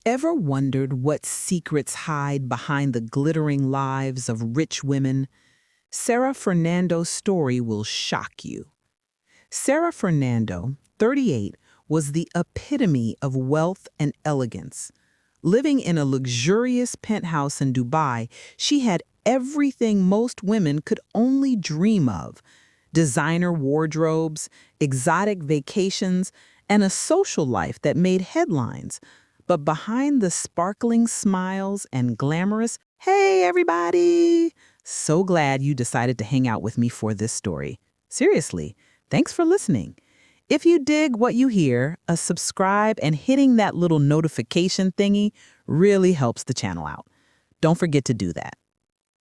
Ever wondered what secrets hide behind the glittering lives of rich women? SarahFernando's story will shock you. SarahFernando, 38, was the epitome of wealth and elegance. Living in a luxurious penthouse in Dubai, she had everything most women could only dream of: designer wardrobes, exotic vacations, and a social life that made headlines. But behind the sparkling smiles and glamorous, "Hey, everybody!" So glad you decided to hang out with me for this story. Seriously, thanks for listening. If you dig what you hear, a subscribe and hitting that little notification thingy really helps the channel out. Don't forget to do that.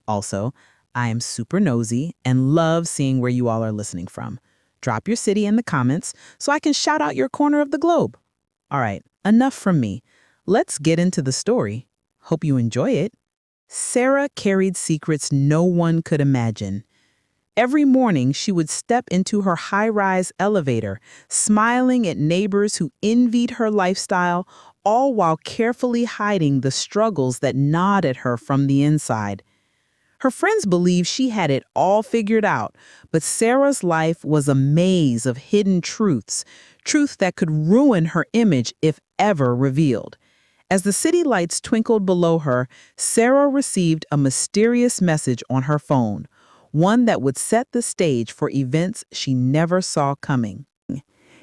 Also, I am super nosy and love seeing where you all are listening from. Drop your city in the comments so I can shout out your corner of the globe. All right, enough from me. Let's get into the story. Hope you enjoy it. Sarah carried secrets no one could imagine. Every morning, she would step into her high-rise elevator, smiling at neighbors who envied her lifestyle, all while carefully hiding the struggles that gnawed at her from the inside. Her friends believed she had it all figured out, but Sarah's life was a maze of hidden truths that could ruin her image if ever revealed. As the city lights twinkled below her, Sarah received a mysterious message on her phone, one that would set the stage for events she never saw coming.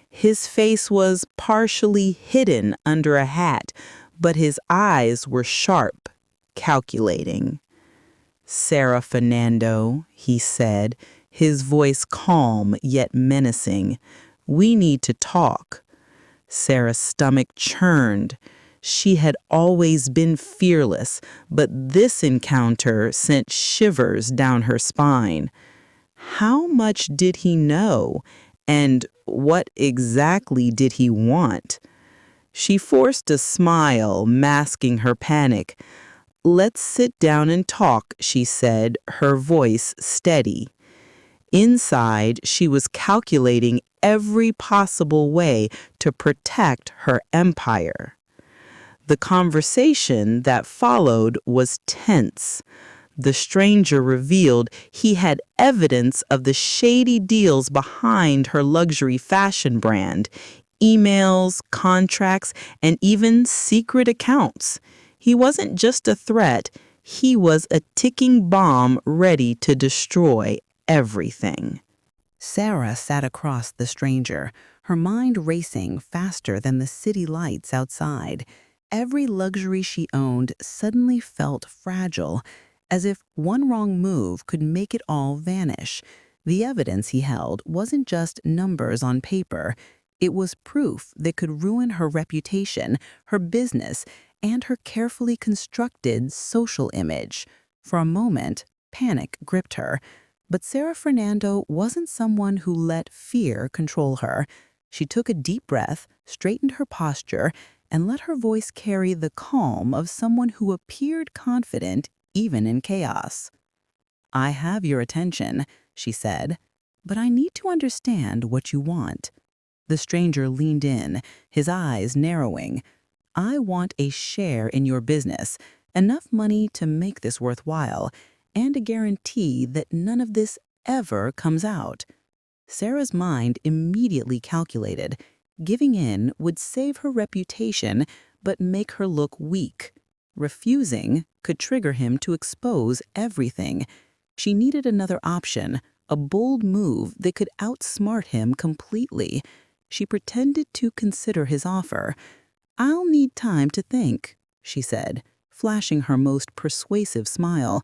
His face was partially hidden under a hat, but his eyes were sharp, calculating. "SarahFernando," he said, his voice calm yet menacing. "We need to talk." Sarah's stomach churned. She had always been fearless, but this encounter sent shivers down her spine. How much did he know? And what exactly did he want? She forced a smile, masking her panic. "Let's sit down and talk," she said, her voice steady. Inside, she was calculating every possible way to protect her empire. The conversation that followed was tense. The stranger revealed he had evidence of the shady deals behind her luxury fashion brand, emails, contracts, and even secret accounts. He wasn't just a threat, he was a ticking bomb ready to destroy everything. Sarah sat across the stranger, her mind racing faster than the city lights outside. Every luxury she owned suddenly felt fragile, as if one wrong move could make it all vanish. The evidence he held wasn't just numbers on paper. It was proof that could ruin her reputation, her business, and her carefully constructed social image. For a moment, panic gripped her. But SarahFernando wasn't someone who let fear control her. She took a deep breath, straightened her posture, and let her voice carry the calm of someone who appeared confident even in chaos. "I have your attention," she said, "but I need to understand what you want." The stranger leaned in, his eyes narrowing. "I want a share in your business, enough money to make this worthwhile, and a guarantee that none of this ever comes out." Sarah's mind immediately calculated. Giving in would save her reputation, but make her look weak. Refusing could trigger him to expose everything. She needed another option, a bold move that could outsmart him completely. She pretended to consider his offer. "I'll need time to think," she said, flashing her most persuasive smile.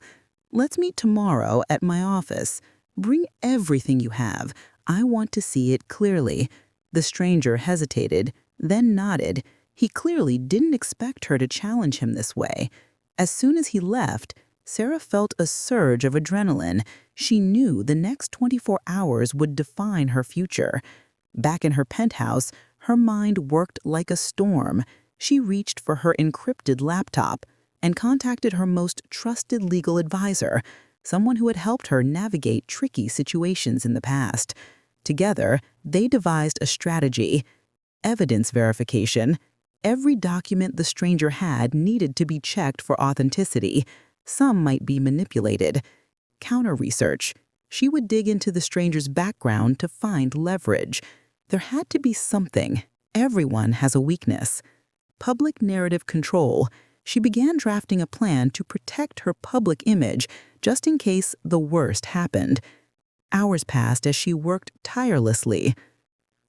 "Let's meet tomorrow at my office. Bring everything you have. I want to see it clearly." The stranger hesitated, then nodded. He clearly didn't expect her to challenge him this way. As soon as he left, Sarah felt a surge of adrenaline. She knew the next 24 hours would define her future. Back in her penthouse, her mind worked like a storm. She reached for her encrypted laptop and contacted her most trusted legal advisor, someone who had helped her navigate tricky situations in the past. Together, they devised a strategy: evidence verification, every document the stranger had needed to be checked for authenticity. Some might be manipulated. Counter-research. She would dig into the stranger's background to find leverage. There had to be something. Everyone has a weakness. Public narrative control. She began drafting a plan to protect her public image, just in case the worst happened. Hours passed as she worked tirelessly.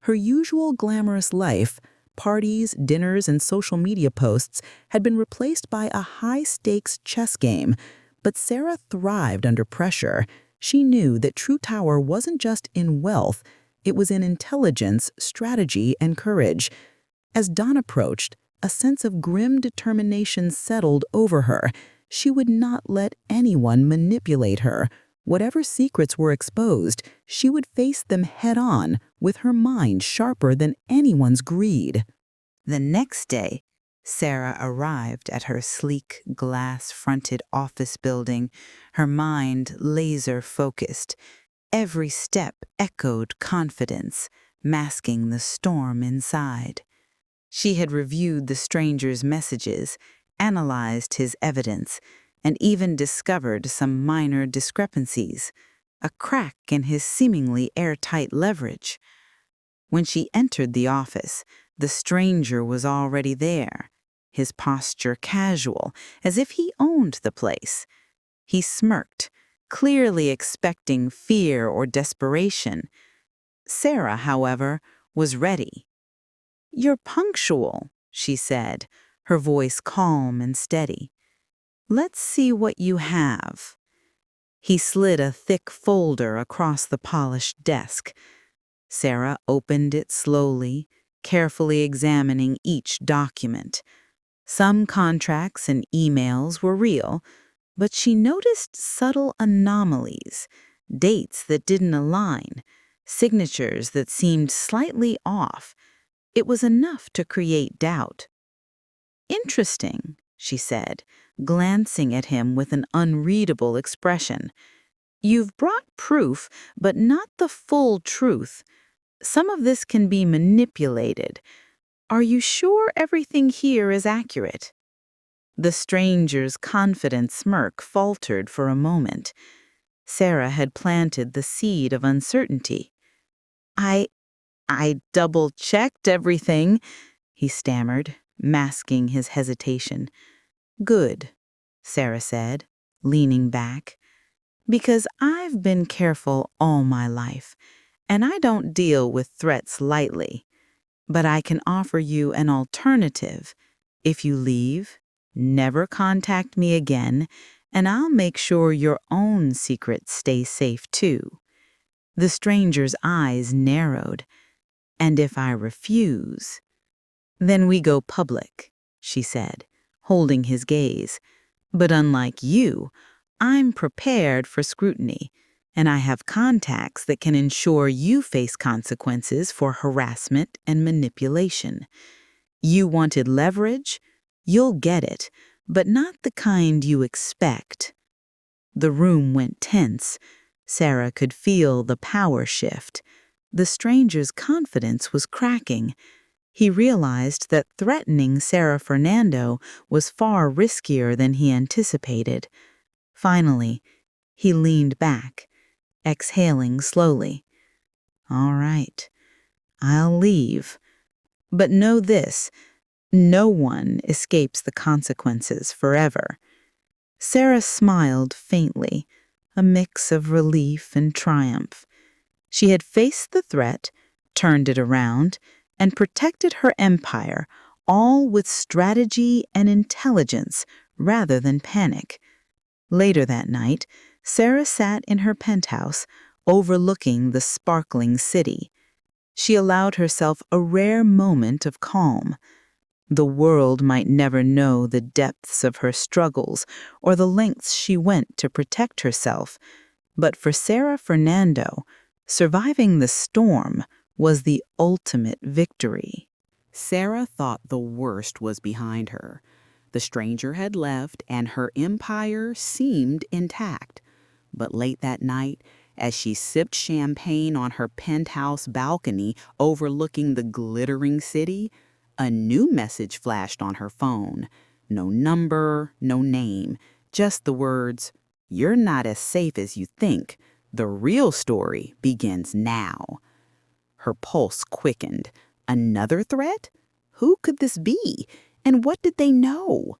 Her usual glamorous life, parties, dinners, and social media posts, had been replaced by a high-stakes chess game. But Sarah thrived under pressure. She knew that true power wasn't just in wealth, it was in intelligence, strategy, and courage. As dawn approached, a sense of grim determination settled over her. She would not let anyone manipulate her. Whatever secrets were exposed, she would face them head-on, with her mind sharper than anyone's greed. The next day, Sarah arrived at her sleek, glass-fronted office building, her mind laser-focused. Every step echoed confidence, masking the storm inside. She had reviewed the stranger's messages, analyzed his evidence, and even discovered some minor discrepancies, a crack in his seemingly airtight leverage. When she entered the office, the stranger was already there, his posture casual, as if he owned the place. He smirked, clearly expecting fear or desperation. Sarah, however, was ready. "You're punctual," she said, her voice calm and steady. "Let's see what you have." He slid a thick folder across the polished desk. Sarah opened it slowly, carefully examining each document. Some contracts and emails were real, but she noticed subtle anomalies, dates that didn't align, signatures that seemed slightly off. It was enough to create doubt. "Interesting," she said, glancing at him with an unreadable expression. "You've brought proof, but not the full truth. Some of this can be manipulated. Are you sure everything here is accurate?" The stranger's confident smirk faltered for a moment. Sarah had planted the seed of uncertainty. I double-checked everything," he stammered, masking his hesitation. "Good," Sarah said, leaning back, "because I've been careful all my life, and I don't deal with threats lightly. But I can offer you an alternative. If you leave, never contact me again, and I'll make sure your own secrets stay safe too." The stranger's eyes narrowed. "And if I refuse?" "Then we go public," she said, holding his gaze. "But unlike you, I'm prepared for scrutiny, and I have contacts that can ensure you face consequences for harassment and manipulation. You wanted leverage? You'll get it, but not the kind you expect." The room went tense. Sarah could feel the power shift. The stranger's confidence was cracking. He realized that threatening SarahFernando was far riskier than he anticipated. Finally, he leaned back, exhaling slowly. "All right, I'll leave. But know this, no one escapes the consequences forever." Sarah smiled faintly, a mix of relief and triumph. She had faced the threat, turned it around, and protected her empire, all with strategy and intelligence rather than panic. Later that night, Sarah sat in her penthouse, overlooking the sparkling city. She allowed herself a rare moment of calm. The world might never know the depths of her struggles or the lengths she went to protect herself, but for SarahFernando, surviving the storm was the ultimate victory. Sarah thought the worst was behind her. The stranger had left, and her empire seemed intact. But late that night, as she sipped champagne on her penthouse balcony overlooking the glittering city, A new message flashed on her phone. No number, no name, just the words, "You're not as safe as you think. The real story begins now." Her pulse quickened. Another threat? Who could this be? And what did they know?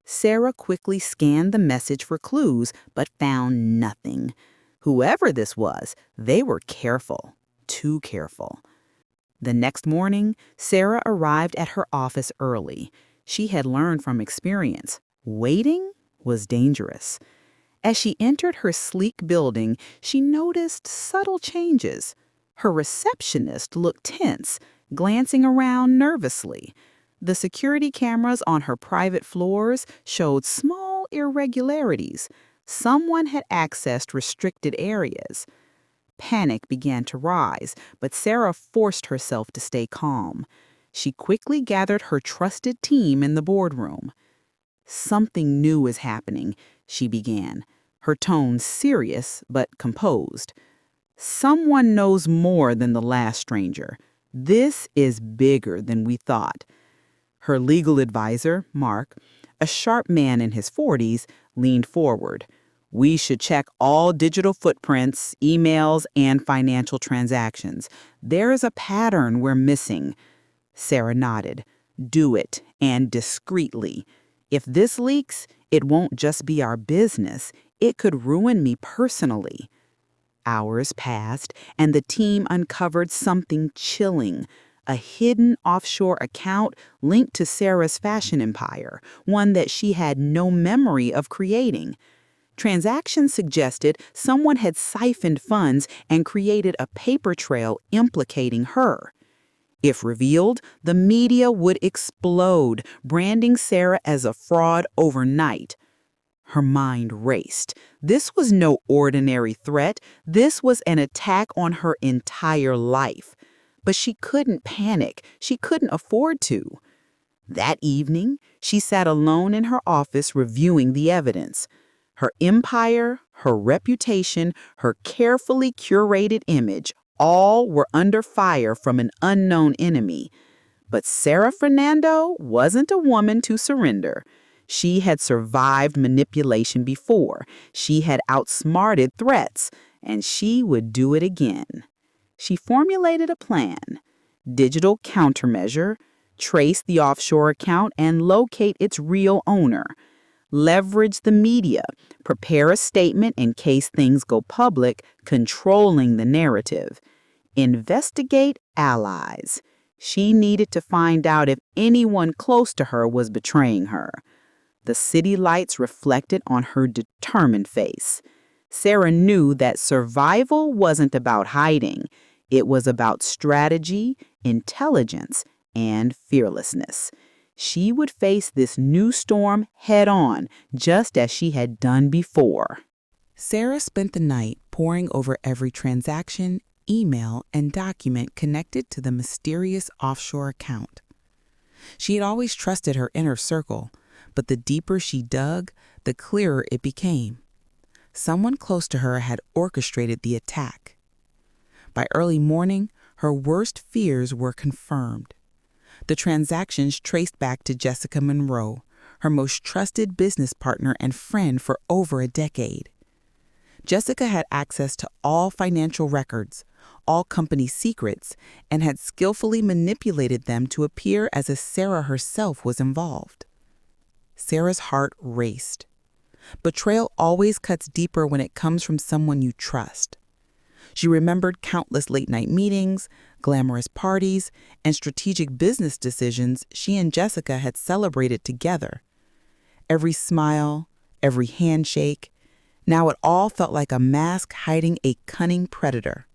Sarah quickly scanned the message for clues, but found nothing. Whoever this was, they were careful. Too careful. The next morning, Sarah arrived at her office early. She had learned from experience. Waiting was dangerous. As she entered her sleek building, she noticed subtle changes. Her receptionist looked tense, glancing around nervously. The security cameras on her private floors showed small irregularities. Someone had accessed restricted areas. Panic began to rise, but Sarah forced herself to stay calm. She quickly gathered her trusted team in the boardroom. "Something new is happening," she began, her tone serious but composed. "Someone knows more than the last stranger. This is bigger than we thought." Her legal advisor, Mark, a sharp man in his 40s, leaned forward. "We should check all digital footprints, emails, and financial transactions. There is a pattern we're missing." Sarah nodded. "Do it, and discreetly. If this leaks, it won't just be our business. It could ruin me personally." Hours passed, and the team uncovered something chilling. A hidden offshore account linked to Sarah's fashion empire, one that she had no memory of creating. Transactions suggested someone had siphoned funds and created a paper trail implicating her. If revealed, the media would explode, branding Sarah as a fraud overnight. Her mind raced. This was no ordinary threat. This was an attack on her entire life. But she couldn't panic. She couldn't afford to. That evening, she sat alone in her office reviewing the evidence. Her empire, her reputation, her carefully curated image, all were under fire from an unknown enemy. But SarahFernando wasn't a woman to surrender. She had survived manipulation before. She had outsmarted threats, and she would do it again. She formulated a plan: digital countermeasure, trace the offshore account and locate its real owner, leverage the media, prepare a statement in case things go public, controlling the narrative, investigate allies. She needed to find out if anyone close to her was betraying her. The city lights reflected on her determined face. Sarah knew that survival wasn't about hiding. It was about strategy, intelligence, and fearlessness. She would face this new storm head-on, just as she had done before. Sarah spent the night poring over every transaction, email, and document connected to the mysterious offshore account. She had always trusted her inner circle, but the deeper she dug, the clearer it became. Someone close to her had orchestrated the attack. By early morning, her worst fears were confirmed. The transactions traced back to Jessica Monroe, her most trusted business partner and friend for over a decade. Jessica had access to all financial records, all company secrets, and had skillfully manipulated them to appear as if Sarah herself was involved. Sarah's heart raced. Betrayal always cuts deeper when it comes from someone you trust. She remembered countless late-night meetings, glamorous parties, and strategic business decisions she and Jessica had celebrated together. Every smile, every handshake, now it all felt like a mask hiding a cunning predator.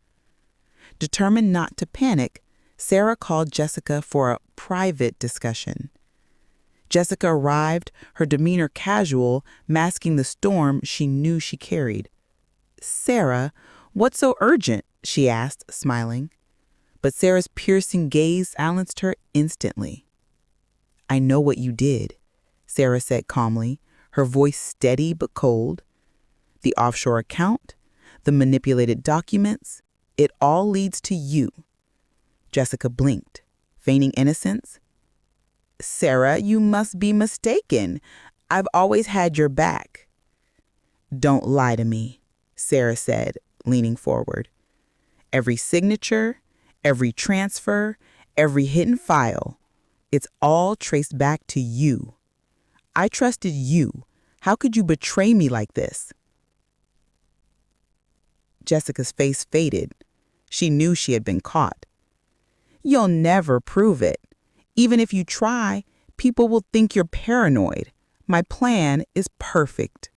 Determined not to panic, Sarah called Jessica for a private discussion. Jessica arrived, her demeanor casual, masking the storm she knew she carried. "Sarah, what's so urgent?" she asked, smiling. But Sarah's piercing gaze silenced her instantly. "I know what you did," Sarah said calmly, her voice steady but cold. "The offshore account, the manipulated documents, it all leads to you." Jessica blinked, feigning innocence. Sarah, you must be mistaken. I've always had your back. Don't lie to me, Sarah said, leaning forward. Every signature, every transfer, every hidden file, it's all traced back to you. I trusted you. How could you betray me like this? Jessica's face faded. She knew she had been caught. You'll never prove it. Even if you try, people will think you're paranoid. My plan is perfect.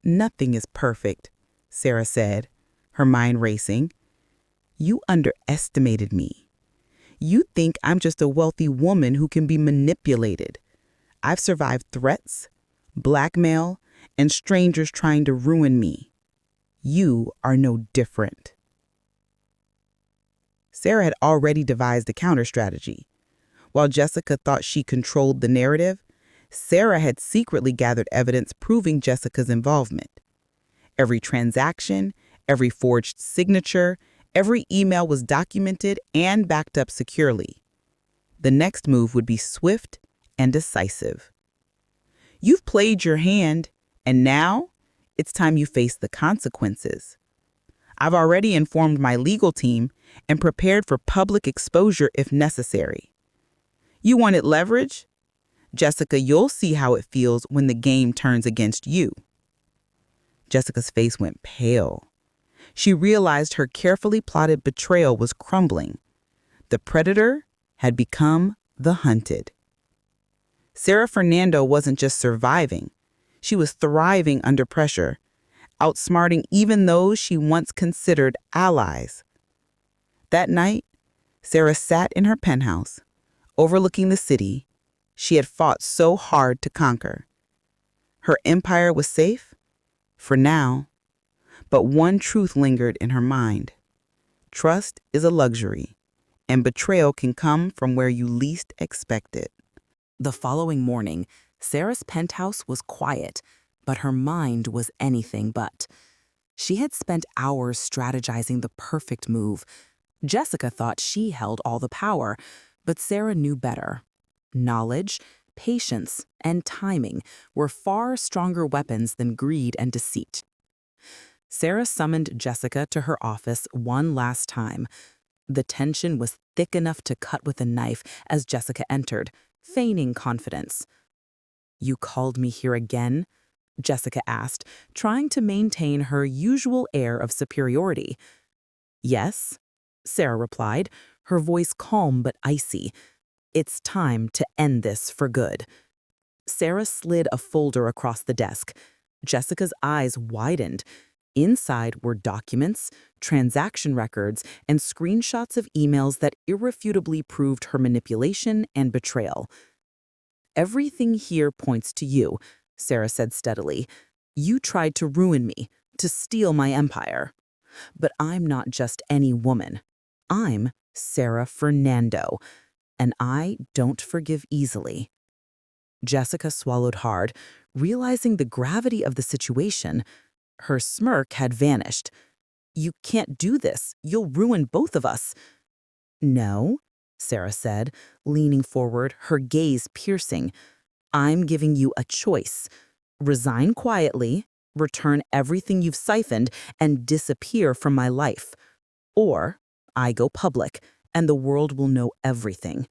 Nothing is perfect, Sarah said, her mind racing. You underestimated me. You think I'm just a wealthy woman who can be manipulated. I've survived threats, blackmail, and strangers trying to ruin me. You are no different. Sarah had already devised a counter strategy. While Jessica thought she controlled the narrative, Sarah had secretly gathered evidence proving Jessica's involvement. Every transaction, every forged signature, every email was documented and backed up securely. The next move would be swift and decisive. You've played your hand, and now it's time you face the consequences. I've already informed my legal team and prepared for public exposure if necessary. You wanted leverage? Jessica, you'll see how it feels when the game turns against you. Jessica's face went pale. She realized her carefully plotted betrayal was crumbling. The predator had become the hunted. SarahFernando wasn't just surviving. She was thriving under pressure, outsmarting even those she once considered allies. That night, Sarah sat in her penthouse, overlooking the city she had fought so hard to conquer. Her empire was safe, for now, but one truth lingered in her mind. Trust is a luxury, and betrayal can come from where you least expect it. The following morning, Sarah's penthouse was quiet, but her mind was anything but. She had spent hours strategizing the perfect move. Jessica thought she held all the power, but Sarah knew better. Knowledge, patience, and timing were far stronger weapons than greed and deceit. Sarah summoned Jessica to her office one last time. The tension was thick enough to cut with a knife as Jessica entered, feigning confidence. "You called me here again?" Jessica asked, trying to maintain her usual air of superiority. "Yes," Sarah replied, her voice calm but icy. "It's time to end this for good." Sarah slid a folder across the desk. Jessica's eyes widened. Inside were documents, transaction records, and screenshots of emails that irrefutably proved her manipulation and betrayal. "Everything here points to you," Sarah said steadily. "You tried to ruin me, to steal my empire. But I'm not just any woman. I'm SarahFernando, and I don't forgive easily." Jessica swallowed hard, realizing the gravity of the situation. Her smirk had vanished. "You can't do this. You'll ruin both of us." "No," Sarah said, leaning forward, her gaze piercing. "I'm giving you a choice. Resign quietly, return everything you've siphoned, and disappear from my life. Or I go public, and the world will know everything.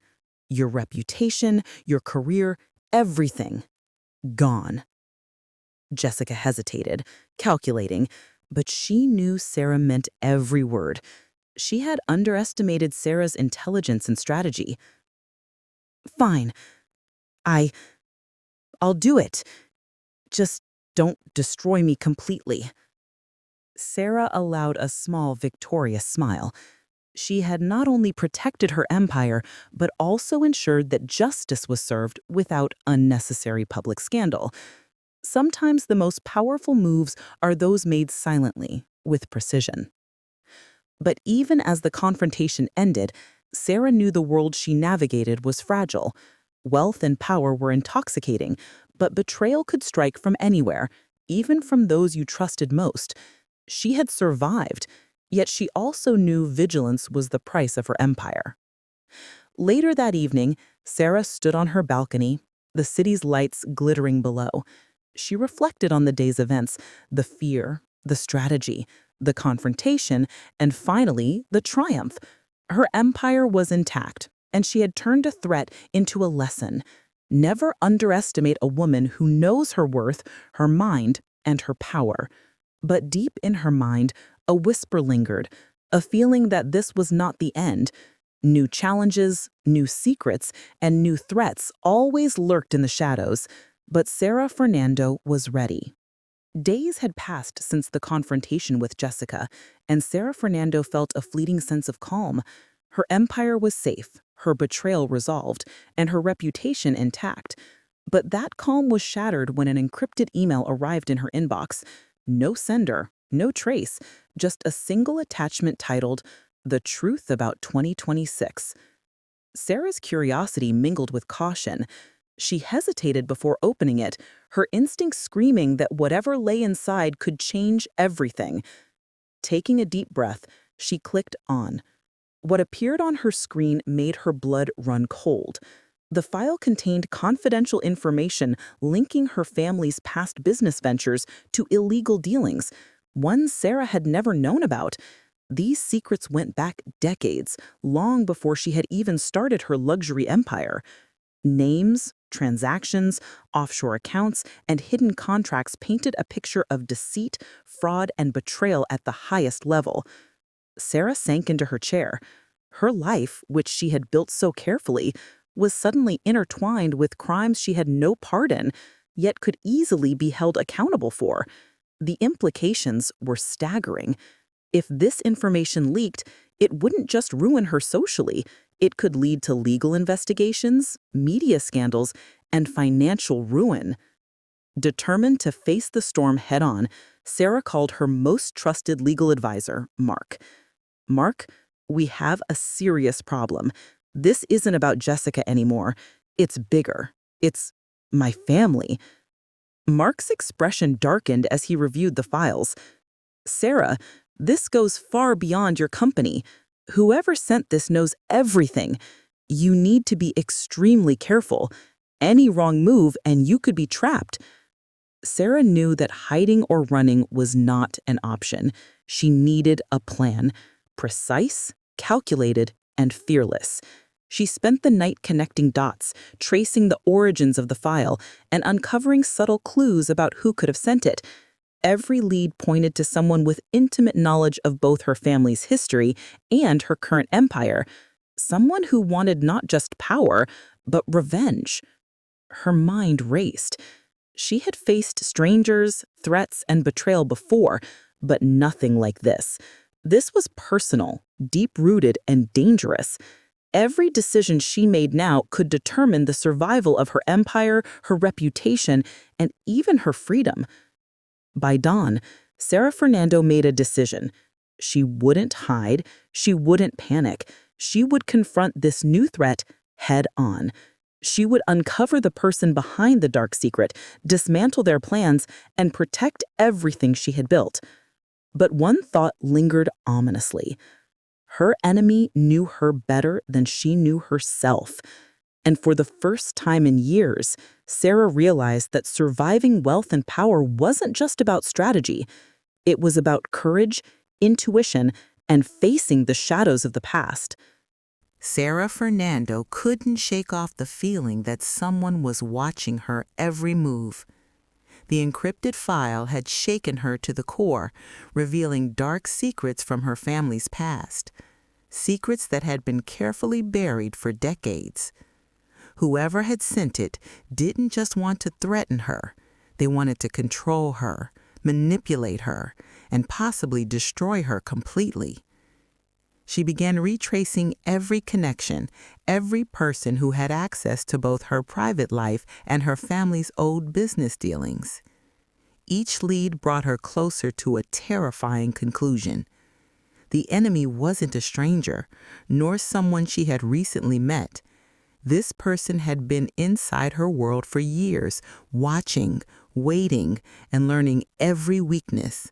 Your reputation, your career, everything. Gone." Jessica hesitated, calculating, but she knew Sarah meant every word. She had underestimated Sarah's intelligence and strategy. "Fine. I'll do it. Just don't destroy me completely." Sarah allowed a small, victorious smile. She had not only protected her empire, but also ensured that justice was served without unnecessary public scandal. Sometimes the most powerful moves are those made silently, with precision. But even as the confrontation ended, Sarah knew the world she navigated was fragile. Wealth and power were intoxicating, but betrayal could strike from anywhere, even from those you trusted most. She had survived, yet she also knew vigilance was the price of her empire. Later that evening, Sarah stood on her balcony, the city's lights glittering below. She reflected on the day's events, the fear, the strategy, the confrontation, and finally, the triumph. Her empire was intact, and she had turned a threat into a lesson. Never underestimate a woman who knows her worth, her mind, and her power. But deep in her mind, a whisper lingered, a feeling that this was not the end. New challenges, new secrets, and new threats always lurked in the shadows, but SarahFernando was ready. Days had passed since the confrontation with Jessica, and SarahFernando felt a fleeting sense of calm. Her empire was safe, her betrayal resolved, and her reputation intact. But that calm was shattered when an encrypted email arrived in her inbox. No sender, no trace, just a single attachment titled, "The Truth About 2026. Sarah's curiosity mingled with caution. She hesitated before opening it, her instinct screaming that whatever lay inside could change everything. Taking a deep breath, she clicked on. What appeared on her screen made her blood run cold. The file contained confidential information linking her family's past business ventures to illegal dealings, ones Sarah had never known about. These secrets went back decades, long before she had even started her luxury empire. Names, transactions, offshore accounts, and hidden contracts painted a picture of deceit, fraud, and betrayal at the highest level. Sarah sank into her chair. Her life, which she had built so carefully, was suddenly intertwined with crimes she had no part in, yet could easily be held accountable for. The implications were staggering. If this information leaked, it wouldn't just ruin her socially. It could lead to legal investigations, media scandals, and financial ruin. Determined to face the storm head-on, Sarah called her most trusted legal advisor, Mark. "Mark, we have a serious problem. This isn't about Jessica anymore. It's bigger. It's my family." Mark's expression darkened as he reviewed the files. "Sarah, this goes far beyond your company. Whoever sent this knows everything. You need to be extremely careful. Any wrong move and you could be trapped." Sarah knew that hiding or running was not an option. She needed a plan, precise, calculated, and fearless. She spent the night connecting dots, tracing the origins of the file, and uncovering subtle clues about who could have sent it. Every lead pointed to someone with intimate knowledge of both her family's history and her current empire, someone who wanted not just power, but revenge. Her mind raced. She had faced strangers, threats, and betrayal before, but nothing like this. This was personal, deep-rooted, and dangerous. Every decision she made now could determine the survival of her empire, her reputation, and even her freedom. By dawn, SarahFernando made a decision. She wouldn't hide, she wouldn't panic. She would confront this new threat head-on. She would uncover the person behind the dark secret, dismantle their plans, and protect everything she had built. But one thought lingered ominously. Her enemy knew her better than she knew herself. And for the first time in years, Sarah realized that surviving wealth and power wasn't just about strategy. It was about courage, intuition, and facing the shadows of the past. SarahFernando couldn't shake off the feeling that someone was watching her every move. The encrypted file had shaken her to the core, revealing dark secrets from her family's past, secrets that had been carefully buried for decades. Whoever had sent it didn't just want to threaten her. They wanted to control her, manipulate her, and possibly destroy her completely. She began retracing every connection, every person who had access to both her private life and her family's old business dealings. Each lead brought her closer to a terrifying conclusion. The enemy wasn't a stranger, nor someone she had recently met. This person had been inside her world for years, watching, waiting, and learning every weakness.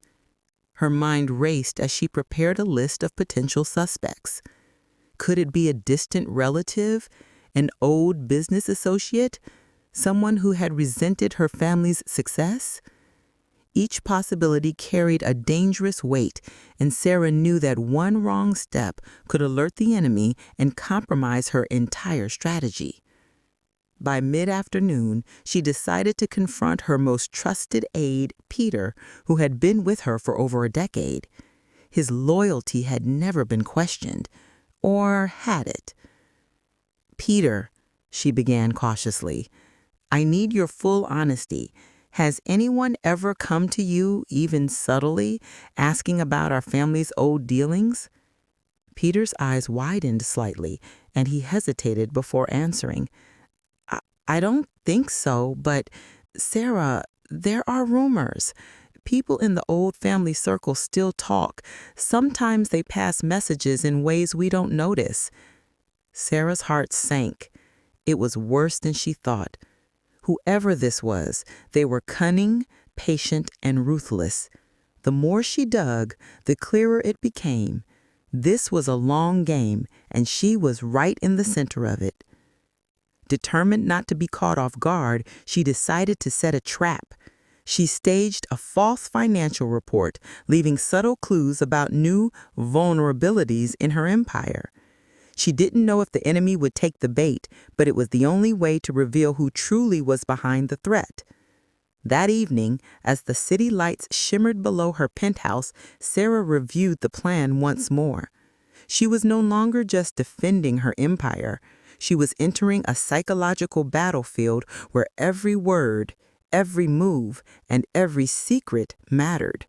Her mind raced as she prepared a list of potential suspects. Could it be a distant relative, an old business associate, someone who had resented her family's success? Each possibility carried a dangerous weight, and Sarah knew that one wrong step could alert the enemy and compromise her entire strategy. By mid-afternoon, she decided to confront her most trusted aide, Peter, who had been with her for over a decade. His loyalty had never been questioned, or had it? "Peter," she began cautiously, "I need your full honesty. Has anyone ever come to you, even subtly, asking about our family's old dealings?" Peter's eyes widened slightly, and he hesitated before answering. I don't think so, but Sarah, there are rumors. People in the old family circle still talk. Sometimes they pass messages in ways we don't notice." Sarah's heart sank. It was worse than she thought. Whoever this was, they were cunning, patient, and ruthless. The more she dug, the clearer it became. This was a long game, and she was right in the center of it. Determined not to be caught off guard, she decided to set a trap. She staged a false financial report, leaving subtle clues about new vulnerabilities in her empire. She didn't know if the enemy would take the bait, but it was the only way to reveal who truly was behind the threat. That evening, as the city lights shimmered below her penthouse, Sarah reviewed the plan once more. She was no longer just defending her empire. She was entering a psychological battlefield where every word, every move, and every secret mattered.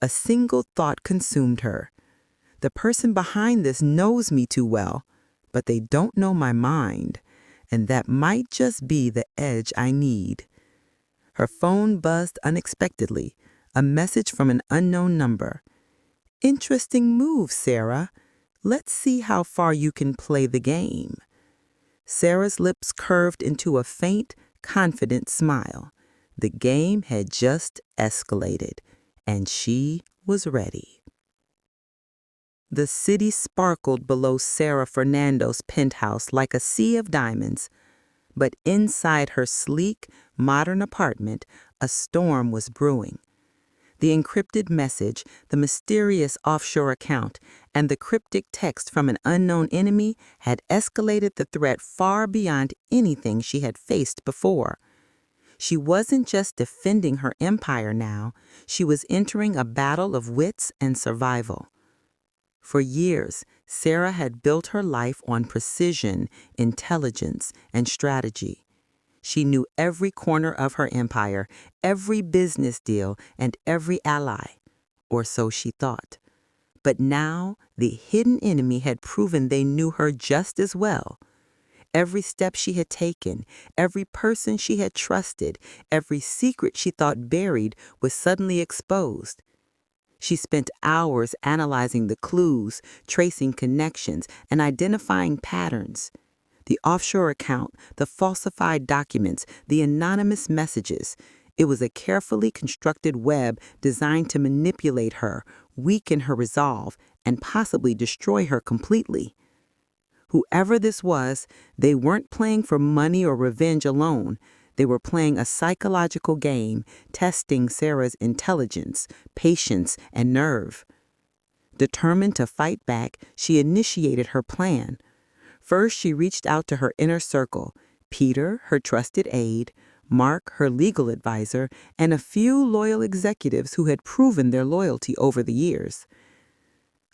A single thought consumed her. The person behind this knows me too well, but they don't know my mind, and that might just be the edge I need. Her phone buzzed unexpectedly, a message from an unknown number. "Interesting move, Sarah. Let's see how far you can play the game." Sarah's lips curved into a faint, confident smile. The game had just escalated, and she was ready. The city sparkled below SarahFernando's penthouse like a sea of diamonds, but inside her sleek, modern apartment, a storm was brewing. The encrypted message, the mysterious offshore account, and the cryptic text from an unknown enemy had escalated the threat far beyond anything she had faced before. She wasn't just defending her empire now, she was entering a battle of wits and survival. For years, Sarah had built her life on precision, intelligence, and strategy. She knew every corner of her empire, every business deal, and every ally, or so she thought. But now, the hidden enemy had proven they knew her just as well. Every step she had taken, every person she had trusted, every secret she thought buried was suddenly exposed. She spent hours analyzing the clues, tracing connections, and identifying patterns. The offshore account, the falsified documents, the anonymous messages. It was a carefully constructed web designed to manipulate her, weaken her resolve, and possibly destroy her completely. Whoever this was, they weren't playing for money or revenge alone. They were playing a psychological game, testing Sarah's intelligence, patience, and nerve. Determined to fight back, she initiated her plan. First, she reached out to her inner circle, Peter, her trusted aide, Mark, her legal advisor, and a few loyal executives who had proven their loyalty over the years.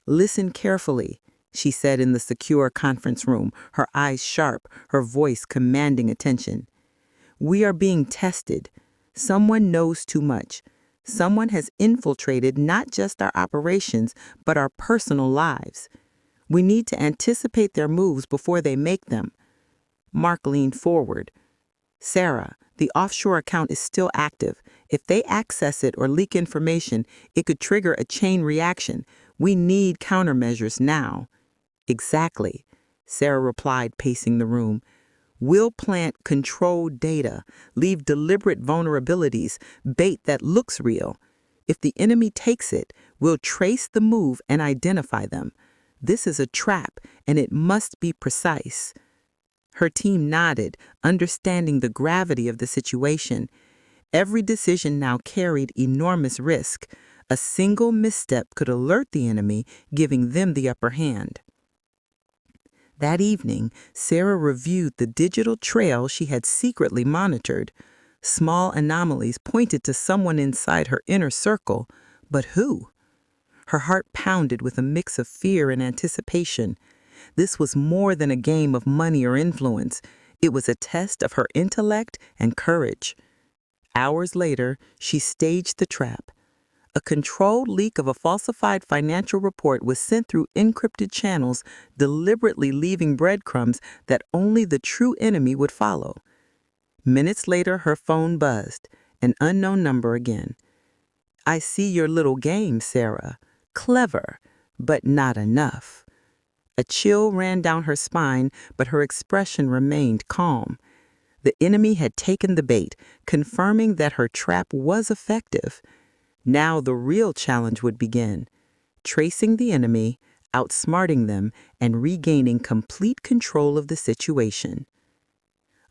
"Listen carefully," she said in the secure conference room, her eyes sharp, her voice commanding attention. "We are being tested. Someone knows too much. Someone has infiltrated not just our operations, but our personal lives. We need to anticipate their moves before they make them." Mark leaned forward. "Sarah, the offshore account is still active. If they access it or leak information, it could trigger a chain reaction. We need countermeasures now." "Exactly," Sarah replied, pacing the room. "We'll plant controlled data, leave deliberate vulnerabilities, bait that looks real. If the enemy takes it, we'll trace the move and identify them. This is a trap, and it must be precise. Her team nodded, understanding the gravity of the situation. Every decision now carried enormous risk. A single misstep could alert the enemy, giving them the upper hand. That evening, Sarah reviewed the digital trail she had secretly monitored. Small anomalies pointed to someone inside her inner circle, but who? Her heart pounded with a mix of fear and anticipation. This was more than a game of money or influence. It was a test of her intellect and courage. Hours later, she staged the trap. A controlled leak of a falsified financial report was sent through encrypted channels, deliberately leaving breadcrumbs that only the true enemy would follow. Minutes later, her phone buzzed, an unknown number again. "I see your little game, Sarah. Clever, but not enough." A chill ran down her spine, but her expression remained calm. The enemy had taken the bait, confirming that her trap was effective. Now the real challenge would begin: tracing the enemy, outsmarting them, and regaining complete control of the situation.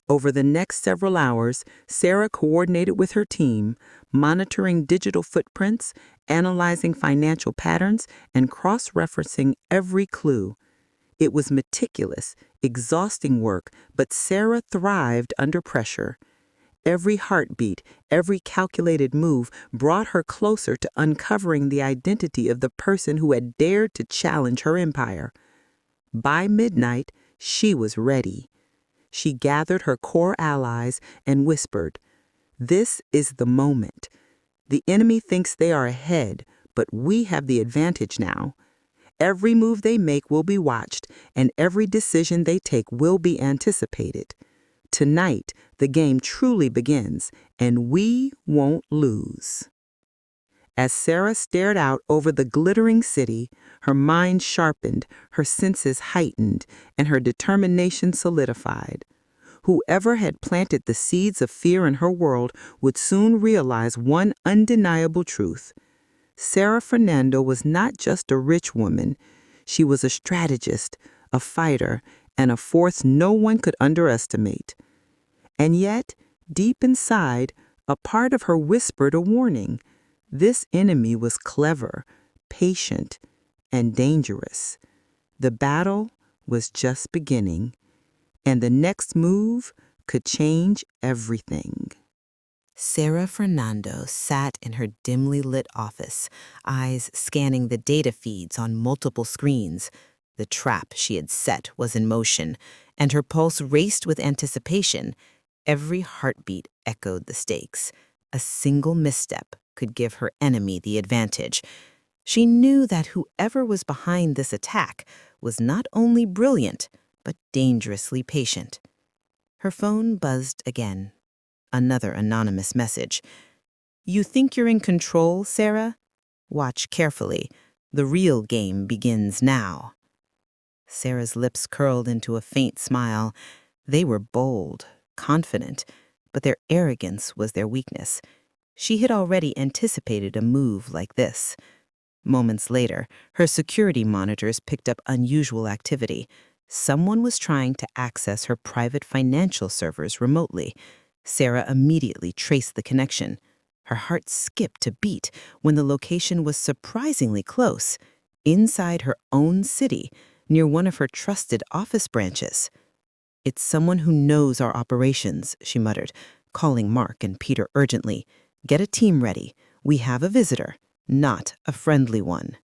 Over the next several hours, Sarah coordinated with her team, monitoring digital footprints, analyzing financial patterns, and cross-referencing every clue. It was meticulous, exhausting work, but Sarah thrived under pressure. Every heartbeat, every calculated move brought her closer to uncovering the identity of the person who had dared to challenge her empire. By midnight, she was ready. She gathered her core allies and whispered, "This is the moment. The enemy thinks they are ahead, but we have the advantage now. Every move they make will be watched, and every decision they take will be anticipated. Tonight, the game truly begins, and we won't lose." As Sarah stared out over the glittering city, her mind sharpened, her senses heightened, and her determination solidified. Whoever had planted the seeds of fear in her world would soon realize one undeniable truth. SarahFernando was not just a rich woman. She was a strategist, a fighter, and a force no one could underestimate. And yet, deep inside, a part of her whispered a warning. This enemy was clever, patient, and dangerous. The battle was just beginning, and the next move could change everything. SarahFernando sat in her dimly lit office, eyes scanning the data feeds on multiple screens. The trap she had set was in motion, and her pulse raced with anticipation. Every heartbeat echoed the stakes. A single misstep could give her enemy the advantage. She knew that whoever was behind this attack was not only brilliant, but dangerously patient. Her phone buzzed again. Another anonymous message. "You think you're in control, Sarah? Watch carefully. The real game begins now." Sarah's lips curled into a faint smile. They were bold, confident, but their arrogance was their weakness. She had already anticipated a move like this. Moments later, her security monitors picked up unusual activity. Someone was trying to access her private financial servers remotely. Sarah immediately traced the connection. Her heart skipped a beat when the location was surprisingly close, inside her own city, near one of her trusted office branches. "It's someone who knows our operations," she muttered, calling Mark and Peter urgently. "Get a team ready. We have a visitor, not a friendly one."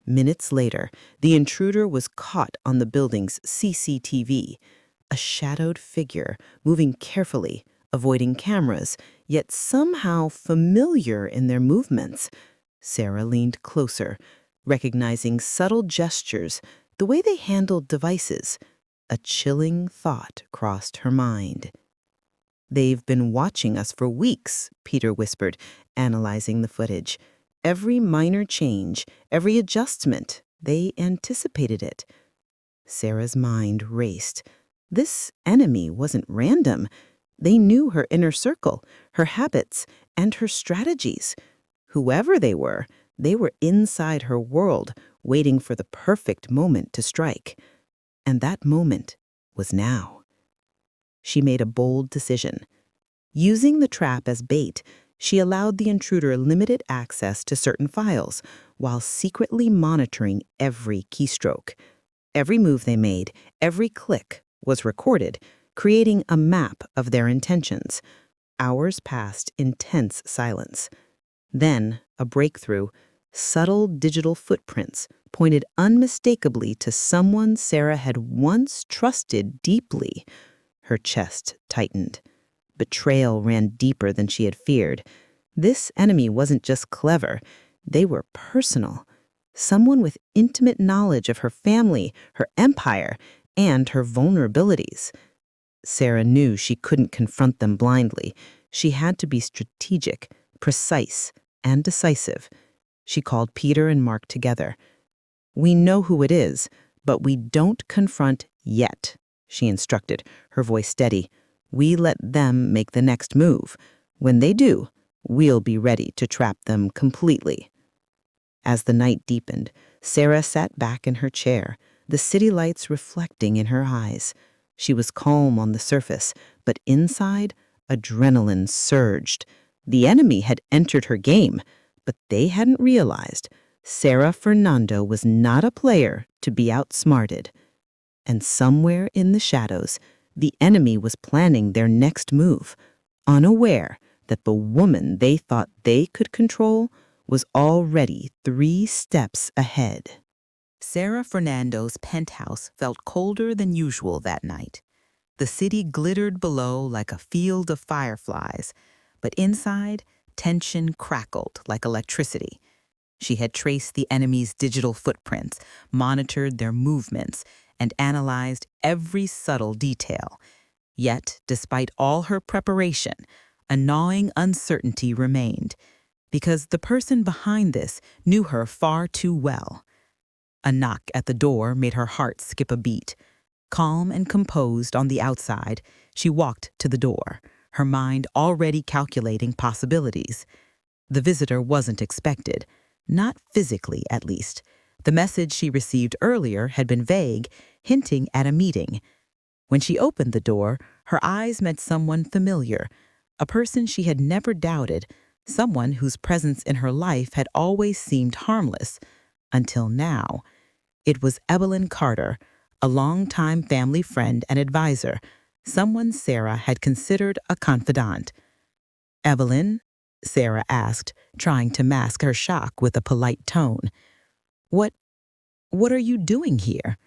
Minutes later, the intruder was caught on the building's CCTV, a shadowed figure moving carefully, avoiding cameras, yet somehow familiar in their movements. Sarah leaned closer, recognizing subtle gestures, the way they handled devices. A chilling thought crossed her mind. "They've been watching us for weeks," Peter whispered, analyzing the footage. "Every minor change, every adjustment, they anticipated it." Sarah's mind raced. This enemy wasn't random. They knew her inner circle, her habits, and her strategies. Whoever they were inside her world, waiting for the perfect moment to strike. And that moment was now. She made a bold decision. Using the trap as bait, she allowed the intruder limited access to certain files while secretly monitoring every keystroke. Every move they made, every click was recorded, creating a map of their intentions. Hours passed in tense silence. Then, a breakthrough. Subtle digital footprints pointed unmistakably to someone Sarah had once trusted deeply. Her chest tightened. Betrayal ran deeper than she had feared. This enemy wasn't just clever. They were personal. Someone with intimate knowledge of her family, her empire, and her vulnerabilities. Sarah knew she couldn't confront them blindly. She had to be strategic, precise, and decisive. She called Peter and Mark together. "We know who it is, but we don't confront yet," she instructed, her voice steady. "We let them make the next move. When they do, we'll be ready to trap them completely." As the night deepened, Sarah sat back in her chair, the city lights reflecting in her eyes. She was calm on the surface, but inside, adrenaline surged. The enemy had entered her game, but they hadn't realized SarahFernando was not a player to be outsmarted. And somewhere in the shadows, the enemy was planning their next move, unaware that the woman they thought they could control was already 3 steps ahead. SarahFernando's penthouse felt colder than usual that night. The city glittered below like a field of fireflies, but inside, tension crackled like electricity. She had traced the enemy's digital footprints, monitored their movements, and analyzed every subtle detail. Yet, despite all her preparation, a gnawing uncertainty remained, because the person behind this knew her far too well. A knock at the door made her heart skip a beat. Calm and composed on the outside, she walked to the door, her mind already calculating possibilities. The visitor wasn't expected, not physically at least. The message she received earlier had been vague, hinting at a meeting. When she opened the door, her eyes met someone familiar, a person she had never doubted, someone whose presence in her life had always seemed harmless, until now. It was EVELYN Carter, a longtime family friend and advisor, someone Sarah had considered a confidant. "Evelyn?" Sarah asked, trying to mask her shock with a polite tone. What are you doing here?"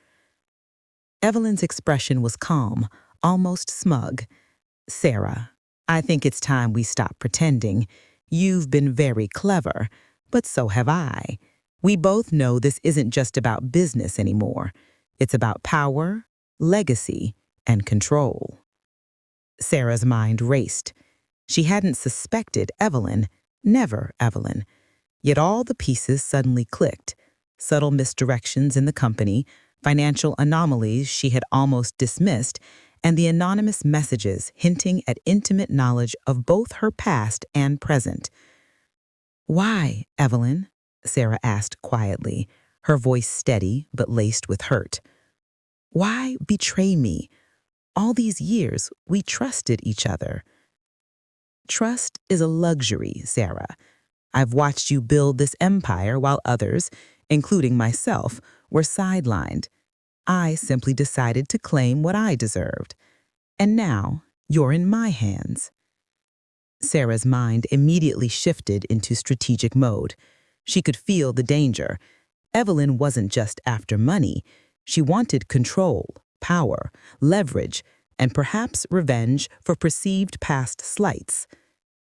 Evelyn's expression was calm, almost smug. "Sarah, I think it's time we stop pretending. You've been very clever, but so have I. We both know this isn't just about business anymore. It's about power, legacy, and control." Sarah's mind raced. She hadn't suspected Evelyn, never Evelyn. Yet all the pieces suddenly clicked. Subtle misdirections in the company, financial anomalies she had almost dismissed, and the anonymous messages hinting at intimate knowledge of both her past and present. "Why, Evelyn?" Sarah asked quietly, her voice steady but laced with hurt. "Why betray me? All these years, we trusted each other." "Trust is a luxury, Sarah. I've watched you build this empire while others, including myself, were sidelined. I simply decided to claim what I deserved. And now, you're in my hands." Sarah's mind immediately shifted into strategic mode. She could feel the danger. Evelyn wasn't just after money. She wanted control, power, leverage, and perhaps revenge for perceived past slights.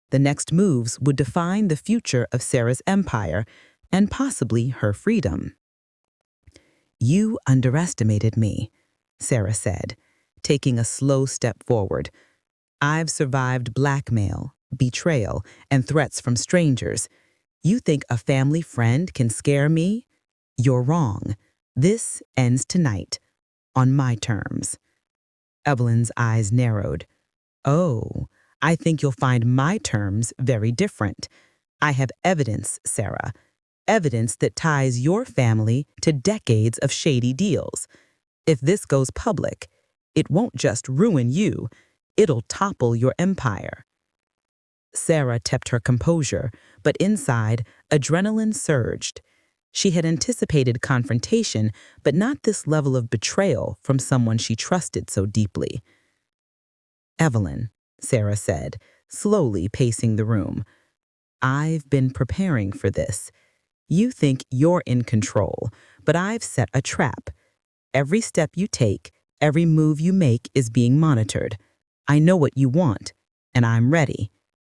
The next moves would define the future of Sarah's empire and possibly her freedom. "You underestimated me," Sarah said, taking a slow step forward. "I've survived blackmail, betrayal, and threats from strangers. You think a family friend can scare me? You're wrong. This ends tonight, on my terms." Evelyn's eyes narrowed. "Oh, I think you'll find my terms very different. I have evidence, Sarah. evidence that ties your family to decades of shady deals. If this goes public, it won't just ruin you, it'll topple your empire. Sarah kept her composure, but inside, adrenaline surged. She had anticipated confrontation, but not this level of betrayal from someone she trusted so deeply. "Evelyn," Sarah said, slowly pacing the room, "I've been preparing for this. You think you're in control, but I've set a trap. Every step you take, every move you make is being monitored. I know what you want, and I'm ready.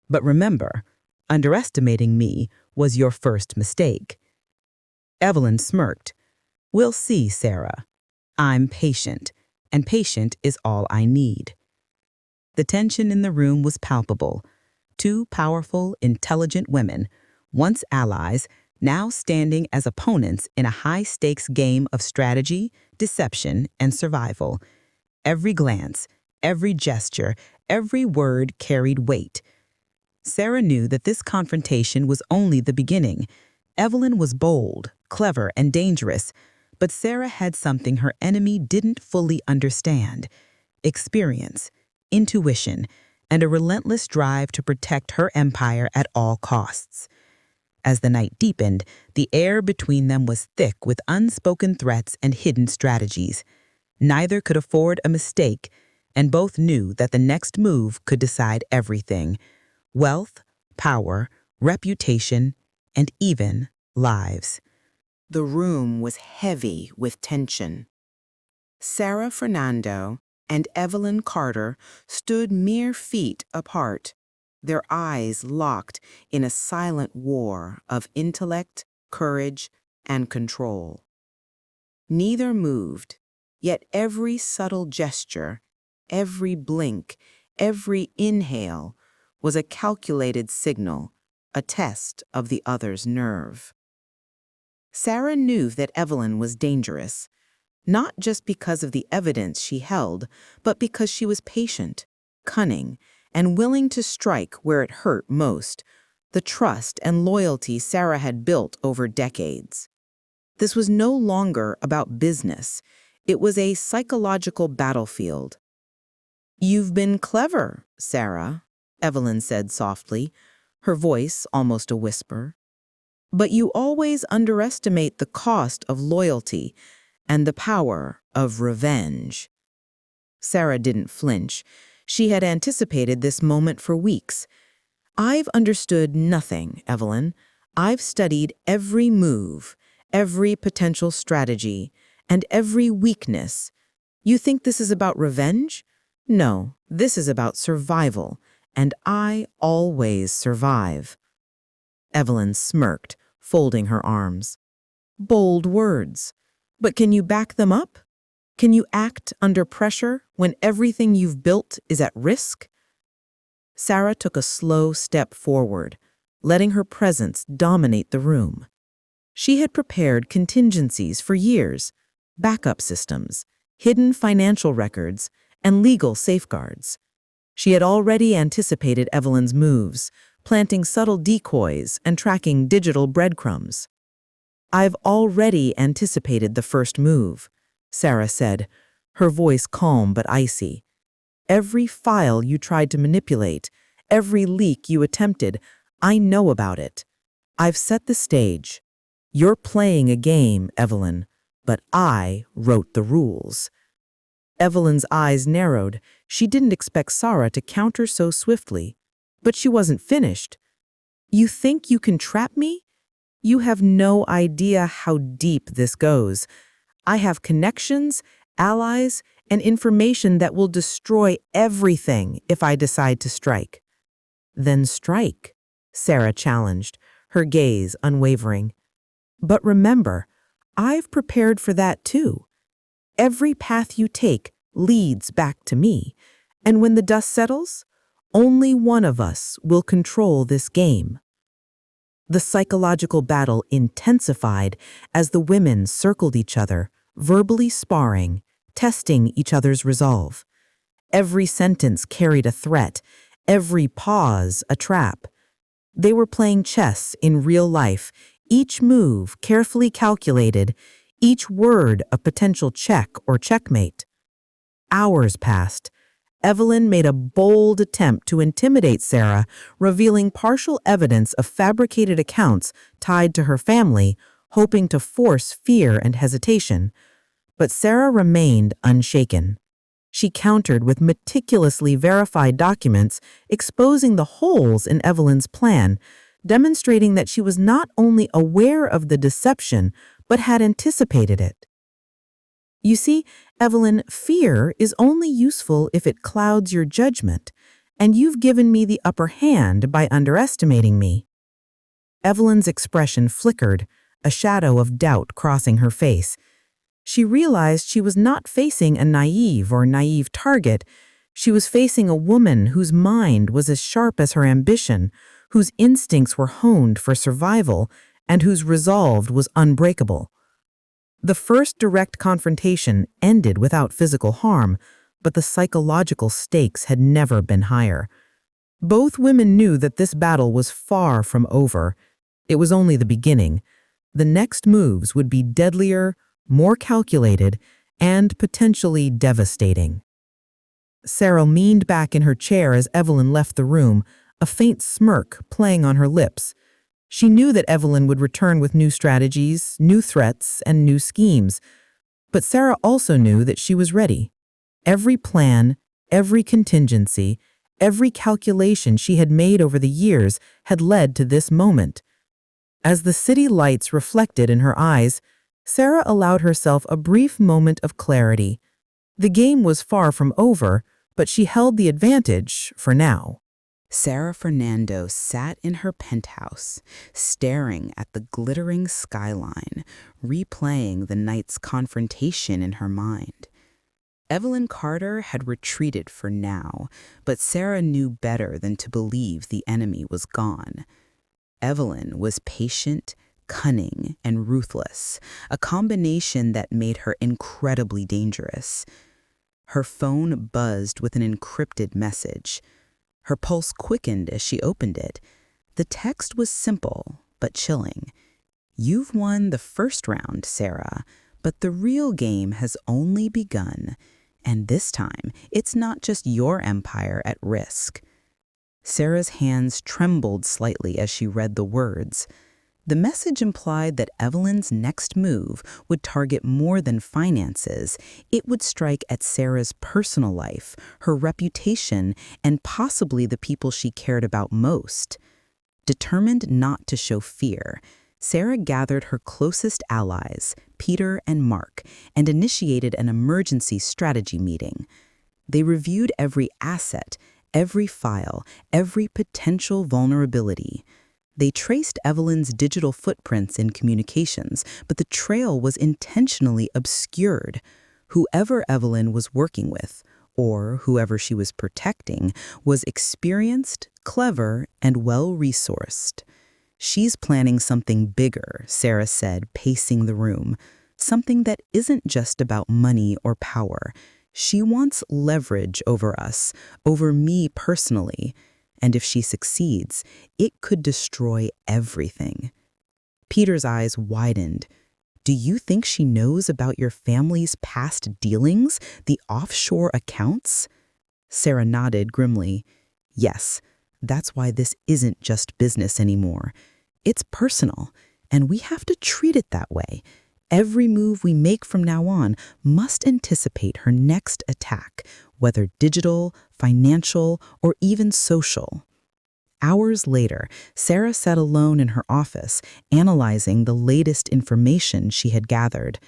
But remember, underestimating me was your first mistake." Evelyn smirked. "We'll see, Sarah. I'm patient, and patient is all I need." The tension in the room was palpable. Two powerful, intelligent women, once allies, now standing as opponents in a high-stakes game of strategy, deception, and survival. Every glance, every gesture, every word carried weight. Sarah knew that this confrontation was only the beginning. Evelyn was bold, clever, and dangerous, but Sarah had something her enemy didn't fully understand: experience, intuition, and a relentless drive to protect her empire at all costs. As the night deepened, the air between them was thick with unspoken threats and hidden strategies. Neither could afford a mistake, and both knew that the next move could decide everything: wealth, power, reputation, and even lives. The room was heavy with tension. SarahFernando and Evelyn Carter stood mere feet apart, their eyes locked in a silent war of intellect, courage, and control. Neither moved, yet every subtle gesture, every blink, every inhale was a calculated signal, a test of the other's nerve. Sarah knew that Evelyn was dangerous, not just because of the evidence she held, but because she was patient, cunning, and willing to strike where it hurt most, the trust and loyalty Sarah had built over decades. This was no longer about business. It was a psychological battlefield. "You've been clever, Sarah," Evelyn said softly, her voice almost a whisper. "But you always underestimate the cost of loyalty and the power of revenge." Sarah didn't flinch. She had anticipated this moment for weeks. "I've understood nothing, Evelyn. I've studied every move, every potential strategy, and every weakness. You think this is about revenge? No, this is about survival, and I always survive." Evelyn smirked, folding her arms. "Bold words. But can you back them up? Can you act under pressure when everything you've built is at risk?" Sarah took a slow step forward, letting her presence dominate the room. She had prepared contingencies for years: backup systems, hidden financial records, and legal safeguards. She had already anticipated Evelyn's moves, planting subtle decoys and tracking digital breadcrumbs. "I've already anticipated the first move," Sarah said, her voice calm but icy. "Every file you tried to manipulate, every leak you attempted, I know about it. I've set the stage. You're playing a game, Evelyn, but I wrote the rules." Evelyn's eyes narrowed. She didn't expect Sarah to counter so swiftly. But she wasn't finished. "You think you can trap me? You have no idea how deep this goes. I have connections, allies, and information that will destroy everything if I decide to strike." "Then strike," Sarah challenged, her gaze unwavering. "But remember, I've prepared for that too. Every path you take leads back to me, and when the dust settles, only one of us will control this game." The psychological battle intensified as the women circled each other, verbally sparring, testing each other's resolve. Every sentence carried a threat, every pause a trap. They were playing chess in real life, each move carefully calculated, each word a potential check or checkmate. Hours passed. Evelyn made a bold attempt to intimidate Sarah, revealing partial evidence of fabricated accounts tied to her family, hoping to force fear and hesitation. But Sarah remained unshaken. She countered with meticulously verified documents exposing the holes in Evelyn's plan, demonstrating that she was not only aware of the deception, but had anticipated it. You see, Evelyn, fear is only useful if it clouds your judgment, and you've given me the upper hand by underestimating me. Evelyn's expression flickered, a shadow of doubt crossing her face. She realized she was not facing a naive target. She was facing a woman whose mind was as sharp as her ambition, whose instincts were honed for survival, and whose resolve was unbreakable. The first direct confrontation ended without physical harm, but the psychological stakes had never been higher. Both women knew that this battle was far from over. It was only the beginning. The next moves would be deadlier, more calculated, and potentially devastating. Sarah leaned back in her chair as Evelyn left the room, a faint smirk playing on her lips. She knew that Evelyn would return with new strategies, new threats, and new schemes. But Sarah also knew that she was ready. Every plan, every contingency, every calculation she had made over the years had led to this moment. As the city lights reflected in her eyes, Sarah allowed herself a brief moment of clarity. The game was far from over, but she held the advantage for now. SarahFernando sat in her penthouse, staring at the glittering skyline, replaying the night's confrontation in her mind. Evelyn Carter had retreated for now, but Sarah knew better than to believe the enemy was gone. Evelyn was patient, cunning, and ruthless, a combination that made her incredibly dangerous. Her phone buzzed with an encrypted message. Her pulse quickened as she opened it. The text was simple, but chilling. "You've won the first round, Sarah, but the real game has only begun. And this time, it's not just your empire at risk." Sarah's hands trembled slightly as she read the words. The message implied that Evelyn's next move would target more than finances. It would strike at Sarah's personal life, her reputation, and possibly the people she cared about most. Determined not to show fear, Sarah gathered her closest allies, Peter and Mark, and initiated an emergency strategy meeting. They reviewed every asset, every file, every potential vulnerability. They traced Evelyn's digital footprints in communications, but the trail was intentionally obscured. Whoever Evelyn was working with, or whoever she was protecting, was experienced, clever, and well-resourced. "She's planning something bigger," Sarah said, pacing the room. "Something that isn't just about money or power. She wants leverage over us, over me personally. And if she succeeds, it could destroy everything." Peter's eyes widened. "Do you think she knows about your family's past dealings, the offshore accounts?" Sarah nodded grimly. "Yes, that's why this isn't just business anymore. It's personal, and we have to treat it that way. Every move we make from now on must anticipate her next attack, whether digital, financial, or even social." Hours later, Sarah sat alone in her office, analyzing the latest information she had gathered.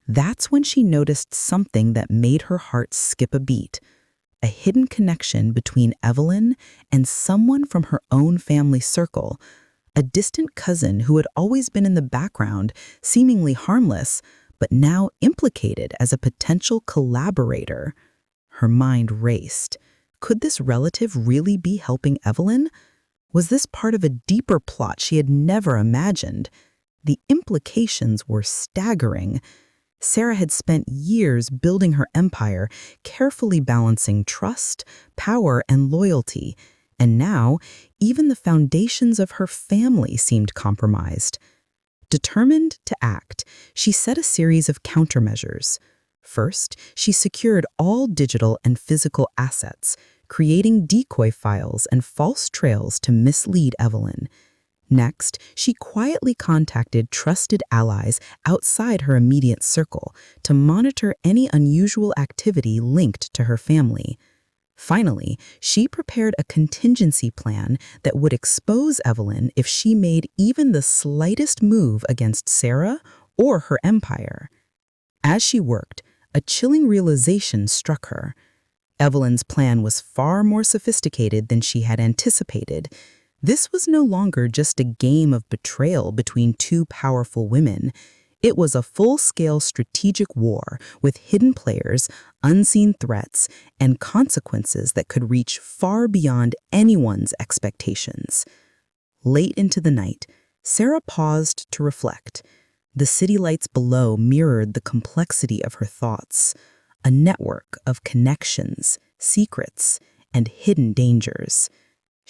That's when she noticed something that made her heart skip a beat. A hidden connection between Evelyn and someone from her own family circle, a distant cousin who had always been in the background, seemingly harmless, but now implicated as a potential collaborator. Her mind raced. Could this relative really be helping Evelyn? Was this part of a deeper plot she had never imagined? The implications were staggering. Sarah had spent years building her empire, carefully balancing trust, power, and loyalty. And now, even the foundations of her family seemed compromised. Determined to act, she set a series of countermeasures. First, she secured all digital and physical assets, creating decoy files and false trails to mislead Evelyn. Next, she quietly contacted trusted allies outside her immediate circle to monitor any unusual activity linked to her family. Finally, she prepared a contingency plan that would expose Evelyn if she made even the slightest move against Sarah or her empire. As she worked, a chilling realization struck her. Evelyn's plan was far more sophisticated than she had anticipated. This was no longer just a game of betrayal between two powerful women. It was a full-scale strategic war with hidden players, unseen threats, and consequences that could reach far beyond anyone's expectations. Late into the night, Sarah paused to reflect. The city lights below mirrored the complexity of her thoughts, a network of connections, secrets, and hidden dangers.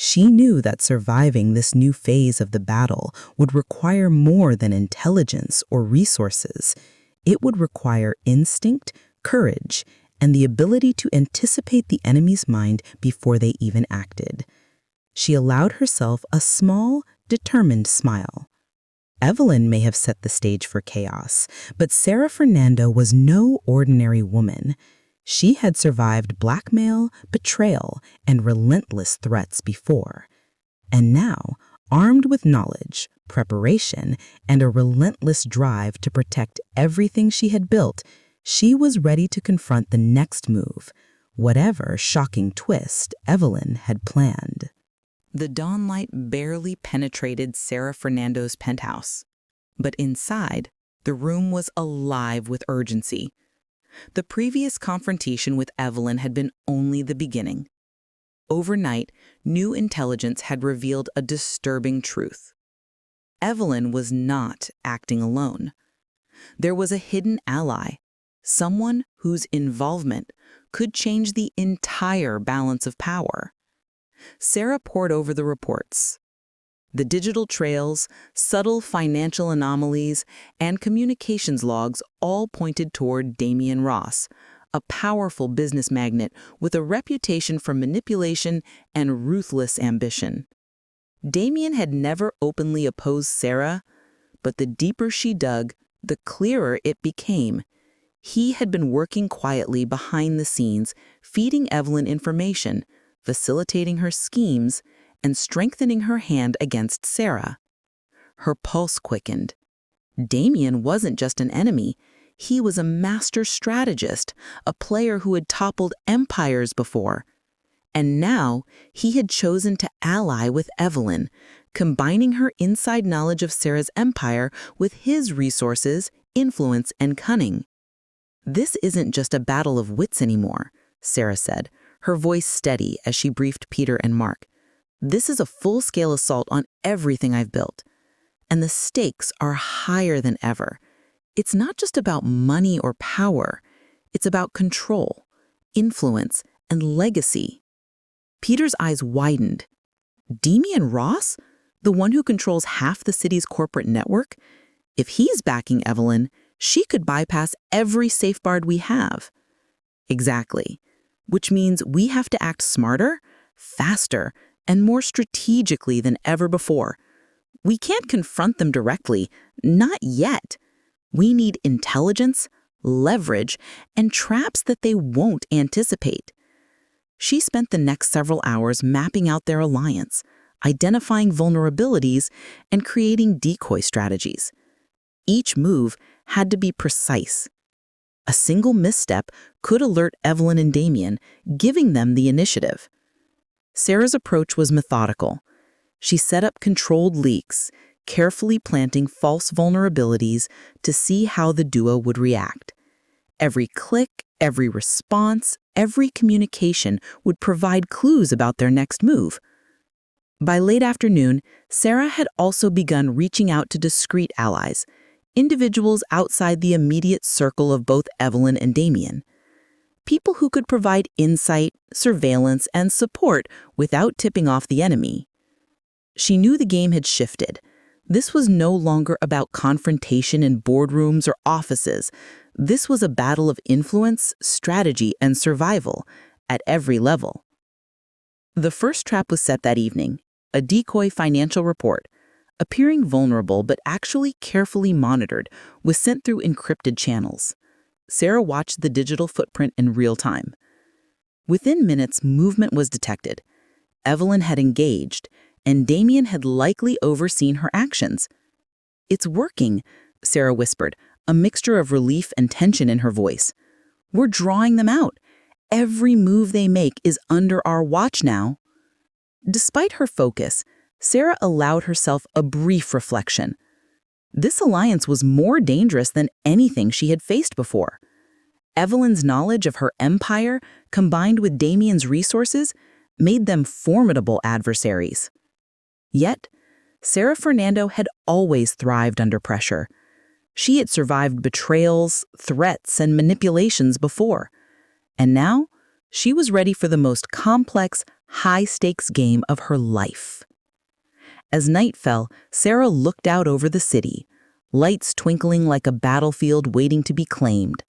She knew that surviving this new phase of the battle would require more than intelligence or resources. It would require instinct, courage, and the ability to anticipate the enemy's mind before they even acted. She allowed herself a small, determined smile. Evelyn may have set the stage for chaos, but SarahFernando was no ordinary woman. She had survived blackmail, betrayal, and relentless threats before. And now, armed with knowledge, preparation, and a relentless drive to protect everything she had built, she was ready to confront the next move, whatever shocking twist Evelyn had planned. The dawnlight barely penetrated SarahFernando's penthouse, but inside, the room was alive with urgency. The previous confrontation with Evelyn had been only the beginning. Overnight, new intelligence had revealed a disturbing truth. Evelyn was not acting alone. There was a hidden ally, someone whose involvement could change the entire balance of power. Sarah pored over the reports. The digital trails, subtle financial anomalies, and communications logs all pointed toward Damien Ross, a powerful business magnate with a reputation for manipulation and ruthless ambition. Damien had never openly opposed Sarah, but the deeper she dug, the clearer it became. He had been working quietly behind the scenes, feeding Evelyn information, facilitating her schemes, and strengthening her hand against Sarah. Her pulse quickened. Damien wasn't just an enemy. He was a master strategist, a player who had toppled empires before. And now he had chosen to ally with Evelyn, combining her inside knowledge of Sarah's empire with his resources, influence, and cunning. "This isn't just a battle of wits anymore," Sarah said, her voice steady as she briefed Peter and Mark. "This is a full-scale assault on everything I've built. And the stakes are higher than ever. It's not just about money or power. It's about control, influence, and legacy." Peter's eyes widened. Damien Ross? The one who controls half the city's corporate network? If he's backing Evelyn, she could bypass every safeguard we have. Exactly. Which means we have to act smarter, faster, and more strategically than ever before. We can't confront them directly, not yet. We need intelligence, leverage, and traps that they won't anticipate. She spent the next several hours mapping out their alliance, identifying vulnerabilities, and creating decoy strategies. Each move had to be precise. A single misstep could alert Evelyn and Damien, giving them the initiative. Sarah's approach was methodical. She set up controlled leaks, carefully planting false vulnerabilities to see how the duo would react. Every click, every response, every communication would provide clues about their next move. By late afternoon, Sarah had also begun reaching out to discreet allies, individuals outside the immediate circle of both Evelyn and Damien. People who could provide insight, surveillance, and support without tipping off the enemy. She knew the game had shifted. This was no longer about confrontation in boardrooms or offices. This was a battle of influence, strategy, and survival at every level. The first trap was set that evening, a decoy financial report. Appearing vulnerable but actually carefully monitored, was sent through encrypted channels. Sarah watched the digital footprint in real time. Within minutes, movement was detected. Evelyn had engaged, and Damien had likely overseen her actions. "It's working," Sarah whispered, a mixture of relief and tension in her voice. "We're drawing them out. Every move they make is under our watch now." Despite her focus, Sarah allowed herself a brief reflection. This alliance was more dangerous than anything she had faced before. Evelyn's knowledge of her empire, combined with Damien's resources, made them formidable adversaries. Yet, SarahFernando had always thrived under pressure. She had survived betrayals, threats, and manipulations before. And now, she was ready for the most complex, high-stakes game of her life. As night fell, Sarah looked out over the city, lights twinkling like a battlefield waiting to be claimed.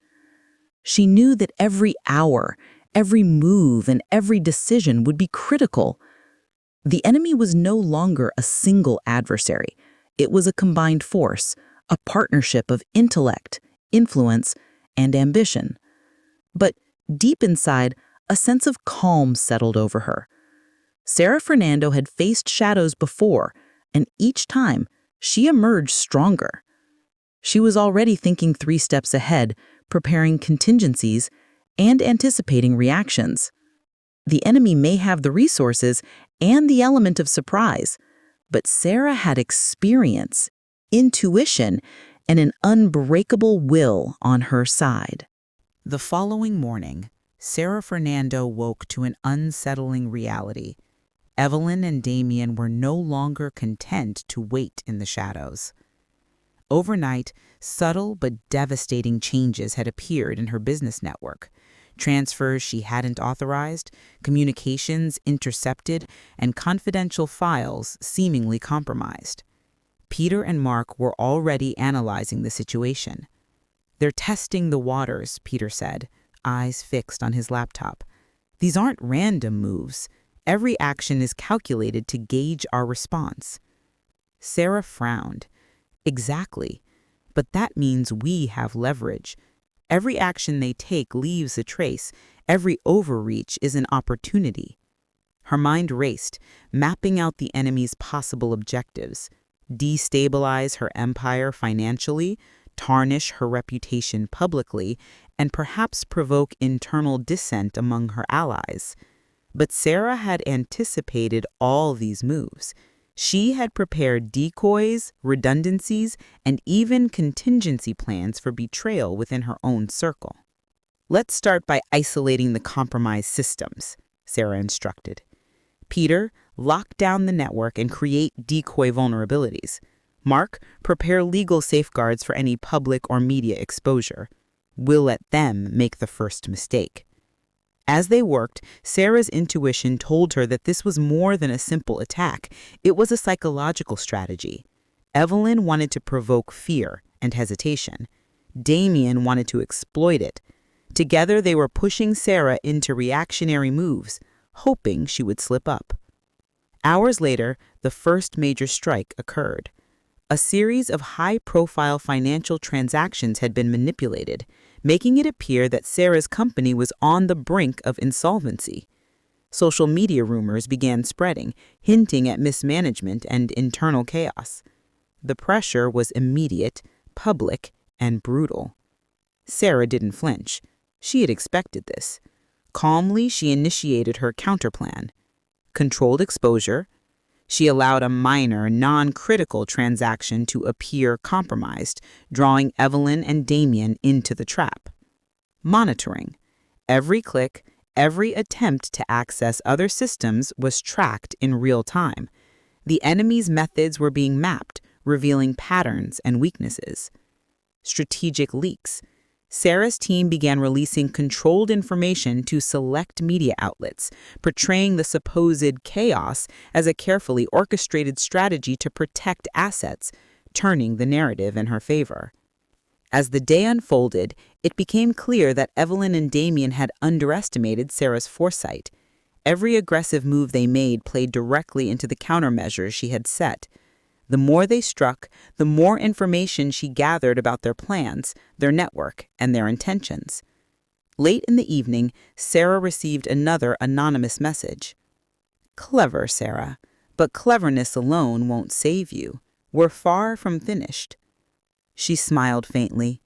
She knew that every hour, every move, and every decision would be critical. The enemy was no longer a single adversary. It was a combined force, a partnership of intellect, influence, and ambition. But deep inside, a sense of calm settled over her. SarahFernando had faced shadows before, and each time, she emerged stronger. She was already thinking 3 steps ahead, preparing contingencies, and anticipating reactions. The enemy may have the resources and the element of surprise, but Sarah had experience, intuition, and an unbreakable will on her side. The following morning, SarahFernando woke to an unsettling reality. Evelyn and Damien were no longer content to wait in the shadows. Overnight, subtle but devastating changes had appeared in her business network. Transfers she hadn't authorized, communications intercepted, and confidential files seemingly compromised. Peter and Mark were already analyzing the situation. "They're testing the waters," Peter said, eyes fixed on his laptop. "These aren't random moves. Every action is calculated to gauge our response." Sarah frowned. "Exactly. But that means we have leverage. Every action they take leaves a trace. Every overreach is an opportunity." Her mind raced, mapping out the enemy's possible objectives: destabilize her empire financially, tarnish her reputation publicly, and perhaps provoke internal dissent among her allies. But Sarah had anticipated all these moves. She had prepared decoys, redundancies, and even contingency plans for betrayal within her own circle. "Let's start by isolating the compromised systems," Sarah instructed. "Peter, lock down the network and create decoy vulnerabilities. Mark, prepare legal safeguards for any public or media exposure. We'll let them make the first mistake." As they worked, Sarah's intuition told her that this was more than a simple attack. It was a psychological strategy. Evelyn wanted to provoke fear and hesitation. Damien wanted to exploit it. Together, they were pushing Sarah into reactionary moves, hoping she would slip up. Hours later, the first major strike occurred. A series of high-profile financial transactions had been manipulated, making it appear that Sarah's company was on the brink of insolvency. Social media rumors began spreading, hinting at mismanagement and internal chaos. The pressure was immediate, public, and brutal. Sarah didn't flinch. She had expected this. Calmly, she initiated her counterplan. Controlled exposure. She allowed a minor, non-critical transaction to appear compromised, drawing Evelyn and Damien into the trap. Monitoring. Every click, every attempt to access other systems was tracked in real time. The enemy's methods were being mapped, revealing patterns and weaknesses. Strategic leaks. Sarah's team began releasing controlled information to select media outlets, portraying the supposed chaos as a carefully orchestrated strategy to protect assets, turning the narrative in her favor. As the day unfolded, it became clear that Evelyn and Damien had underestimated Sarah's foresight. Every aggressive move they made played directly into the countermeasures she had set. The more they struck, the more information she gathered about their plans, their network, and their intentions. Late in the evening, Sarah received another anonymous message. "Clever, Sarah, but cleverness alone won't save you. We're far from finished." She smiled faintly.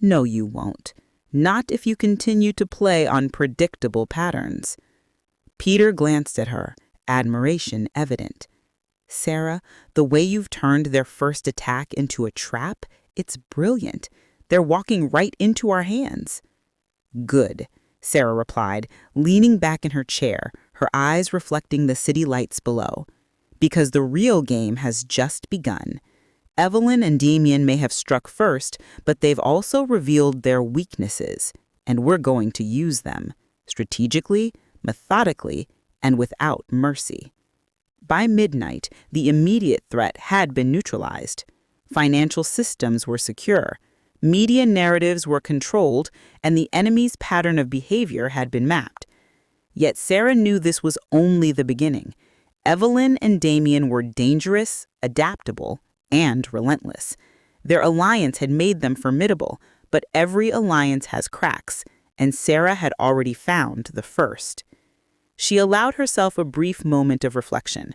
"No, you won't. Not if you continue to play on predictable patterns." Peter glanced at her, admiration evident. "Sarah, the way you've turned their first attack into a trap, it's brilliant. They're walking right into our hands." "Good," Sarah replied, leaning back in her chair, her eyes reflecting the city lights below. "Because the real game has just begun. Evelyn and Damien may have struck first, but they've also revealed their weaknesses, and we're going to use them, strategically, methodically, and without mercy." By midnight, the immediate threat had been neutralized. Financial systems were secure, media narratives were controlled, and the enemy's pattern of behavior had been mapped. Yet Sarah knew this was only the beginning. Evelyn and Damien were dangerous, adaptable, and relentless. Their alliance had made them formidable, but every alliance has cracks, and Sarah had already found the first. She allowed herself a brief moment of reflection.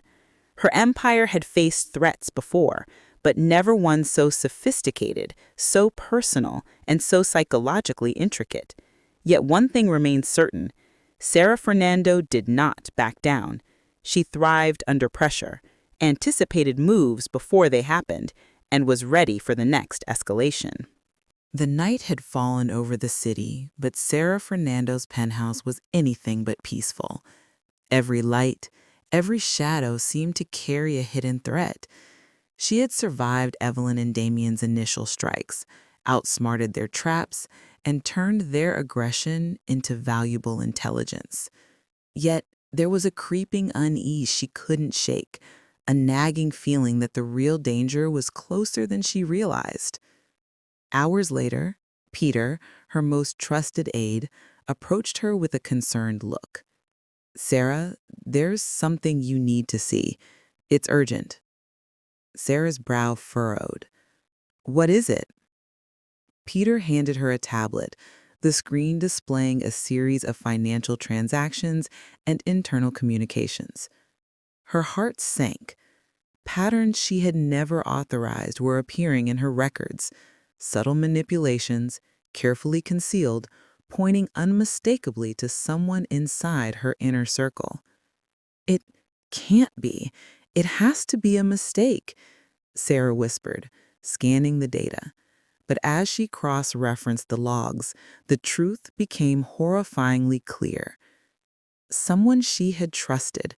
Her empire had faced threats before, but never one so sophisticated, so personal, and so psychologically intricate. Yet one thing remained certain. SarahFernando did not back down. She thrived under pressure, anticipated moves before they happened, and was ready for the next escalation. The night had fallen over the city, but SarahFernando's penthouse was anything but peaceful. Every light, every shadow seemed to carry a hidden threat. She had survived Evelyn and Damien's initial strikes, outsmarted their traps, and turned their aggression into valuable intelligence. Yet there was a creeping unease she couldn't shake, a nagging feeling that the real danger was closer than she realized. Hours later, Peter, her most trusted aide, approached her with a concerned look. "Sarah, there's something you need to see. It's urgent." Sarah's brow furrowed. "What is it?" Peter handed her a tablet, the screen displaying a series of financial transactions and internal communications. Her heart sank. Patterns she had never authorized were appearing in her records. Subtle manipulations, carefully concealed, pointing unmistakably to someone inside her inner circle. "It can't be. It has to be a mistake," Sarah whispered, scanning the data. But as she cross-referenced the logs, the truth became horrifyingly clear. Someone she had trusted,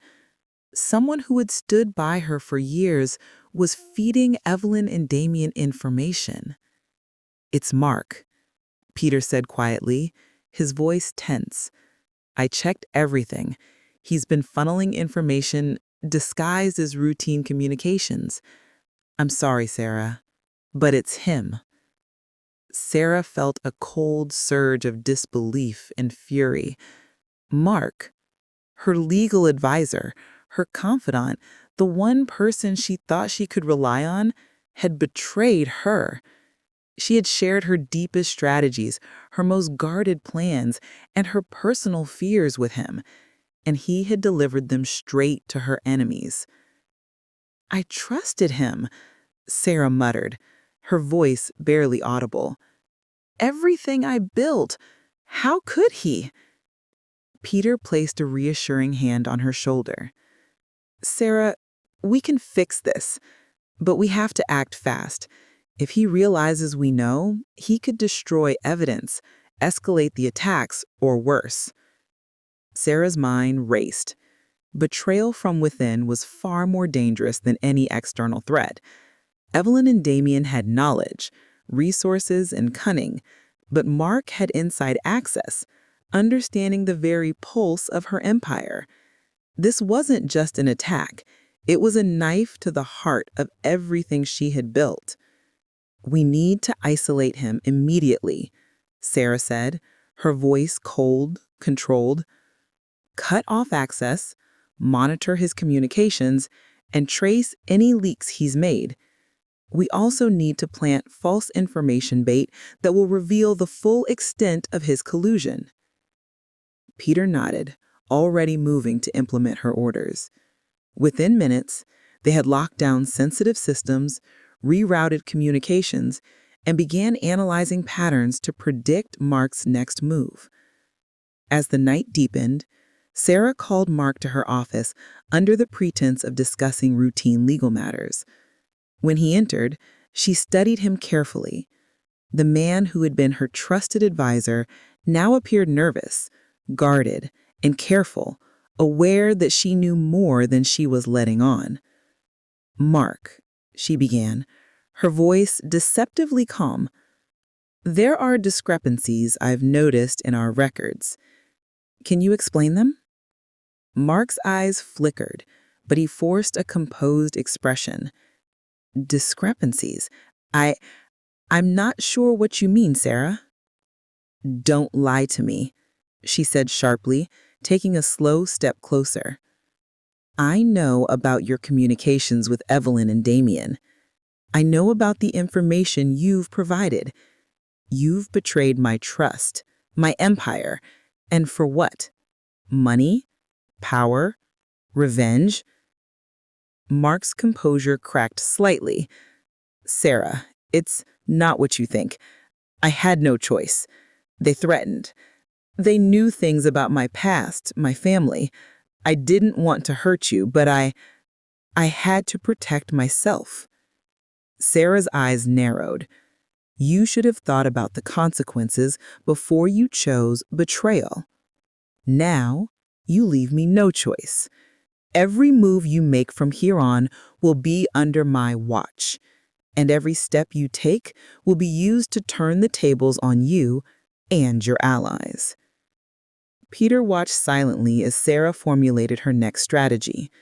someone who had stood by her for years, was feeding Evelyn and Damien information. "It's Mark," Peter said quietly, his voice tense. "I checked everything. He's been funneling information disguised as routine communications. I'm sorry, Sarah, but it's him." Sarah felt a cold surge of disbelief and fury. Mark, her legal advisor, her confidant, the one person she thought she could rely on, had betrayed her. She had shared her deepest strategies, her most guarded plans, and her personal fears with him, and he had delivered them straight to her enemies. "I trusted him," Sarah muttered, her voice barely audible. "Everything I built. How could he?" Peter placed a reassuring hand on her shoulder. "Sarah, we can fix this, but we have to act fast. If he realizes we know, he could destroy evidence, escalate the attacks, or worse." Sarah's mind raced. Betrayal from within was far more dangerous than any external threat. Evelyn and Damien had knowledge, resources, and cunning, But Mark had inside access, understanding the very pulse of her empire. This wasn't just an attack. It was a knife to the heart of everything she had built. "We need to isolate him immediately," Sarah said, her voice cold, controlled. "Cut off access, monitor his communications, and trace any leaks he's made. We also need to plant false information bait that will reveal the full extent of his collusion." Peter nodded, already moving to implement her orders. Within minutes, they had locked down sensitive systems, rerouted communications, and began analyzing patterns to predict Mark's next move. As the night deepened, Sarah called Mark to her office under the pretense of discussing routine legal matters. When he entered, she studied him carefully. The man who had been her trusted advisor now appeared nervous, guarded, and careful, aware that she knew more than she was letting on. "Mark," she began, her voice deceptively calm, "there are discrepancies I've noticed in our records. Can you explain them?" Mark's eyes flickered, but he forced a composed expression. "Discrepancies? I'm not sure what you mean, Sarah." "Don't lie to me," she said sharply, taking a slow step closer. "I know about your communications with Evelyn and Damien. I know about the information you've provided. You've betrayed my trust, my empire, and for what? Money? Power? Revenge?" Mark's composure cracked slightly. "Sarah, it's not what you think. I had no choice. They threatened. They knew things about my past, my family. I didn't want to hurt you, but I had to protect myself." Sarah's eyes narrowed. "You should have thought about the consequences before you chose betrayal. Now, you leave me no choice. Every move you make from here on will be under my watch, and every step you take will be used to turn the tables on you and your allies." Peter watched silently as Sarah formulated her next strategy.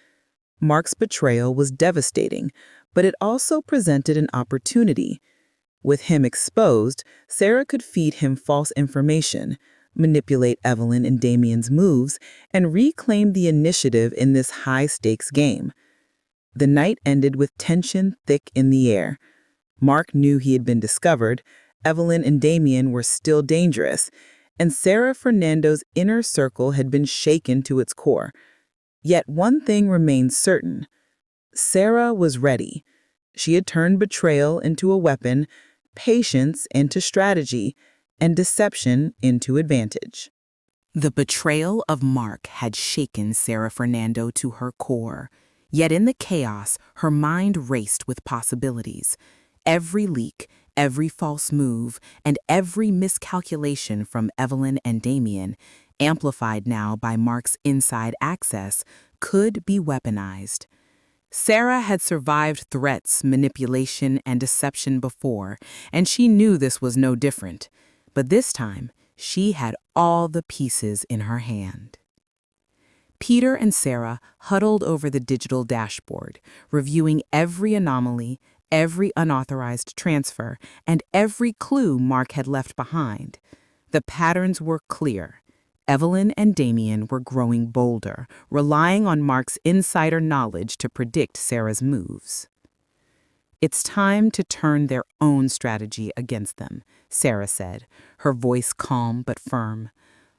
Mark's betrayal was devastating, but it also presented an opportunity. With him exposed, Sarah could feed him false information, manipulate Evelyn and Damien's moves, and reclaim the initiative in this high-stakes game. The night ended with tension thick in the air. Mark knew he had been discovered, Evelyn and Damien were still dangerous, and SarahFernando's inner circle had been shaken to its core. Yet one thing remained certain. Sarah was ready. She had turned betrayal into a weapon, patience into strategy, and deception into advantage. The betrayal of Mark had shaken SarahFernando to her core. Yet in the chaos, her mind raced with possibilities. Every leak, every false move, and every miscalculation from Evelyn and Damien, amplified now by Mark's inside access, could be weaponized. Sarah had survived threats, manipulation, and deception before, and she knew this was no different. But this time, she had all the pieces in her hand. Peter and Sarah huddled over the digital dashboard, reviewing every anomaly, every unauthorized transfer, and every clue Mark had left behind. The patterns were clear. Evelyn and Damien were growing bolder, relying on Mark's insider knowledge to predict Sarah's moves. "It's time to turn their own strategy against them," Sarah said, her voice calm but firm.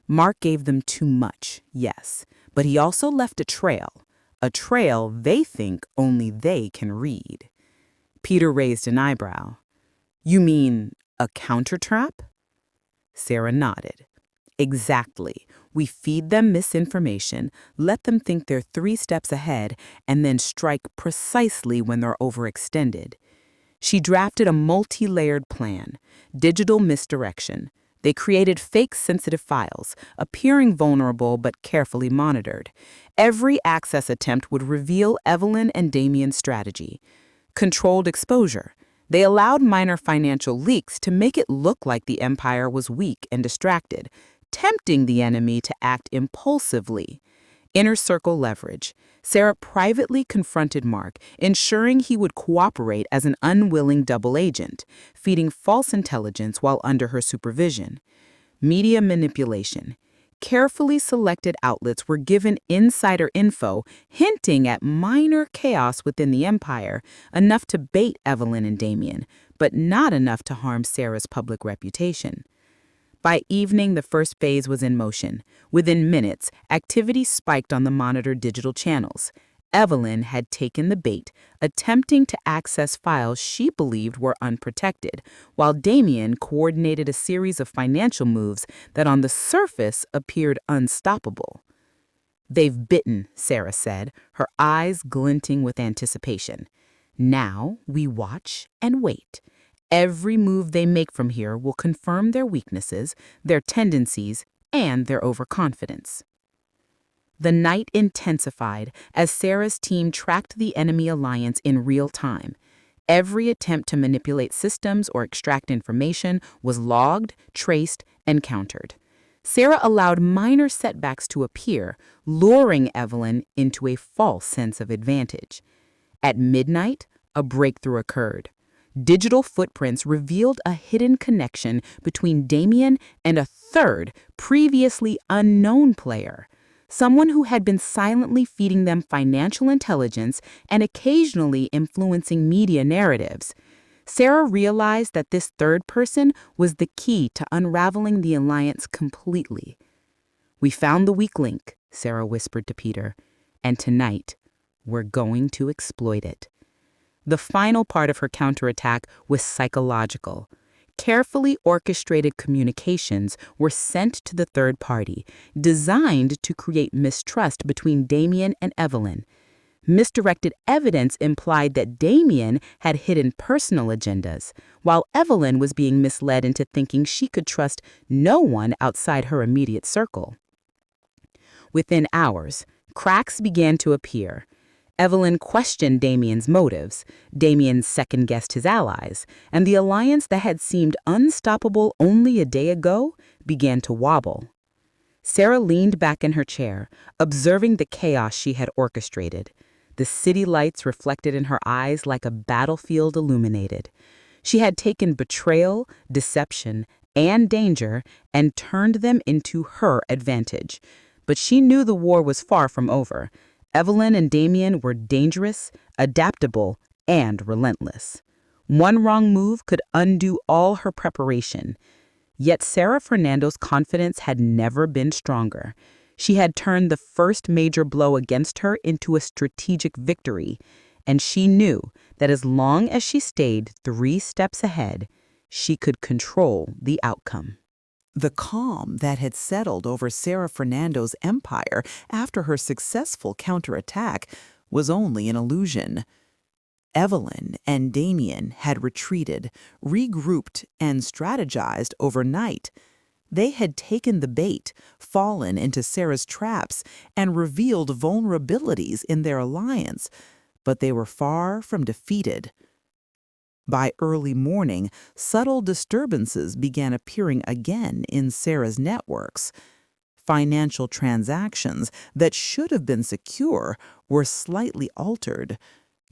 "Mark gave them too much, yes, but he also left a trail they think only they can read." Peter raised an eyebrow. "You mean a counter-trap?" Sarah nodded. "Exactly. We feed them misinformation, let them think they're 3 steps ahead, and then strike precisely when they're overextended." She drafted a multi-layered plan, digital misdirection. They created fake sensitive files, appearing vulnerable but carefully monitored. Every access attempt would reveal Evelyn and Damien's strategy. Controlled exposure. They allowed minor financial leaks to make it look like the empire was weak and distracted, tempting the enemy to act impulsively. Inner circle leverage. Sarah privately confronted Mark, ensuring he would cooperate as an unwilling double agent, feeding false intelligence while under her supervision. Media manipulation. Carefully selected outlets were given insider info, hinting at minor chaos within the empire, enough to bait Evelyn and Damien, but not enough to harm Sarah's public reputation. By evening, the first phase was in motion. Within minutes, activity spiked on the monitored digital channels. Evelyn had taken the bait, attempting to access files she believed were unprotected, while Damien coordinated a series of financial moves that on the surface appeared unstoppable. "They've bitten," Sarah said, her eyes glinting with anticipation. "Now we watch and wait. Every move they make from here will confirm their weaknesses, their tendencies, and their overconfidence." The night intensified as Sarah's team tracked the enemy alliance in real time. Every attempt to manipulate systems or extract information was logged, traced, and countered. Sarah allowed minor setbacks to appear, luring Evelyn into a false sense of advantage. At midnight, a breakthrough occurred. Digital footprints revealed a hidden connection between Damien and a third, previously unknown player, someone who had been silently feeding them financial intelligence and occasionally influencing media narratives. Sarah realized that this third person was the key to unraveling the alliance completely. "We found the weak link," Sarah whispered to Peter, "and tonight, we're going to exploit it." The final part of her counterattack was psychological. Carefully orchestrated communications were sent to the third party, designed to create mistrust between Damien and Evelyn. Misdirected evidence implied that Damien had hidden personal agendas, while Evelyn was being misled into thinking she could trust no one outside her immediate circle. Within hours, cracks began to appear. Evelyn questioned Damien's motives, Damien second-guessed his allies, and the alliance that had seemed unstoppable only a day ago began to wobble. Sarah leaned back in her chair, observing the chaos she had orchestrated. The city lights reflected in her eyes like a battlefield illuminated. She had taken betrayal, deception, and danger and turned them into her advantage. But she knew the war was far from over. Evelyn and Damien were dangerous, adaptable, and relentless. One wrong move could undo all her preparation. Yet SarahFernando's confidence had never been stronger. She had turned the first major blow against her into a strategic victory, and she knew that as long as she stayed 3 steps ahead, she could control the outcome. The calm that had settled over SarahFernando's empire after her successful counterattack was only an illusion. Evelyn and Damien had retreated, regrouped, and strategized overnight. They had taken the bait, fallen into Sarah's traps, and revealed vulnerabilities in their alliance, but they were far from defeated. By early morning, subtle disturbances began appearing again in Sarah's networks. Financial transactions that should have been secure were slightly altered.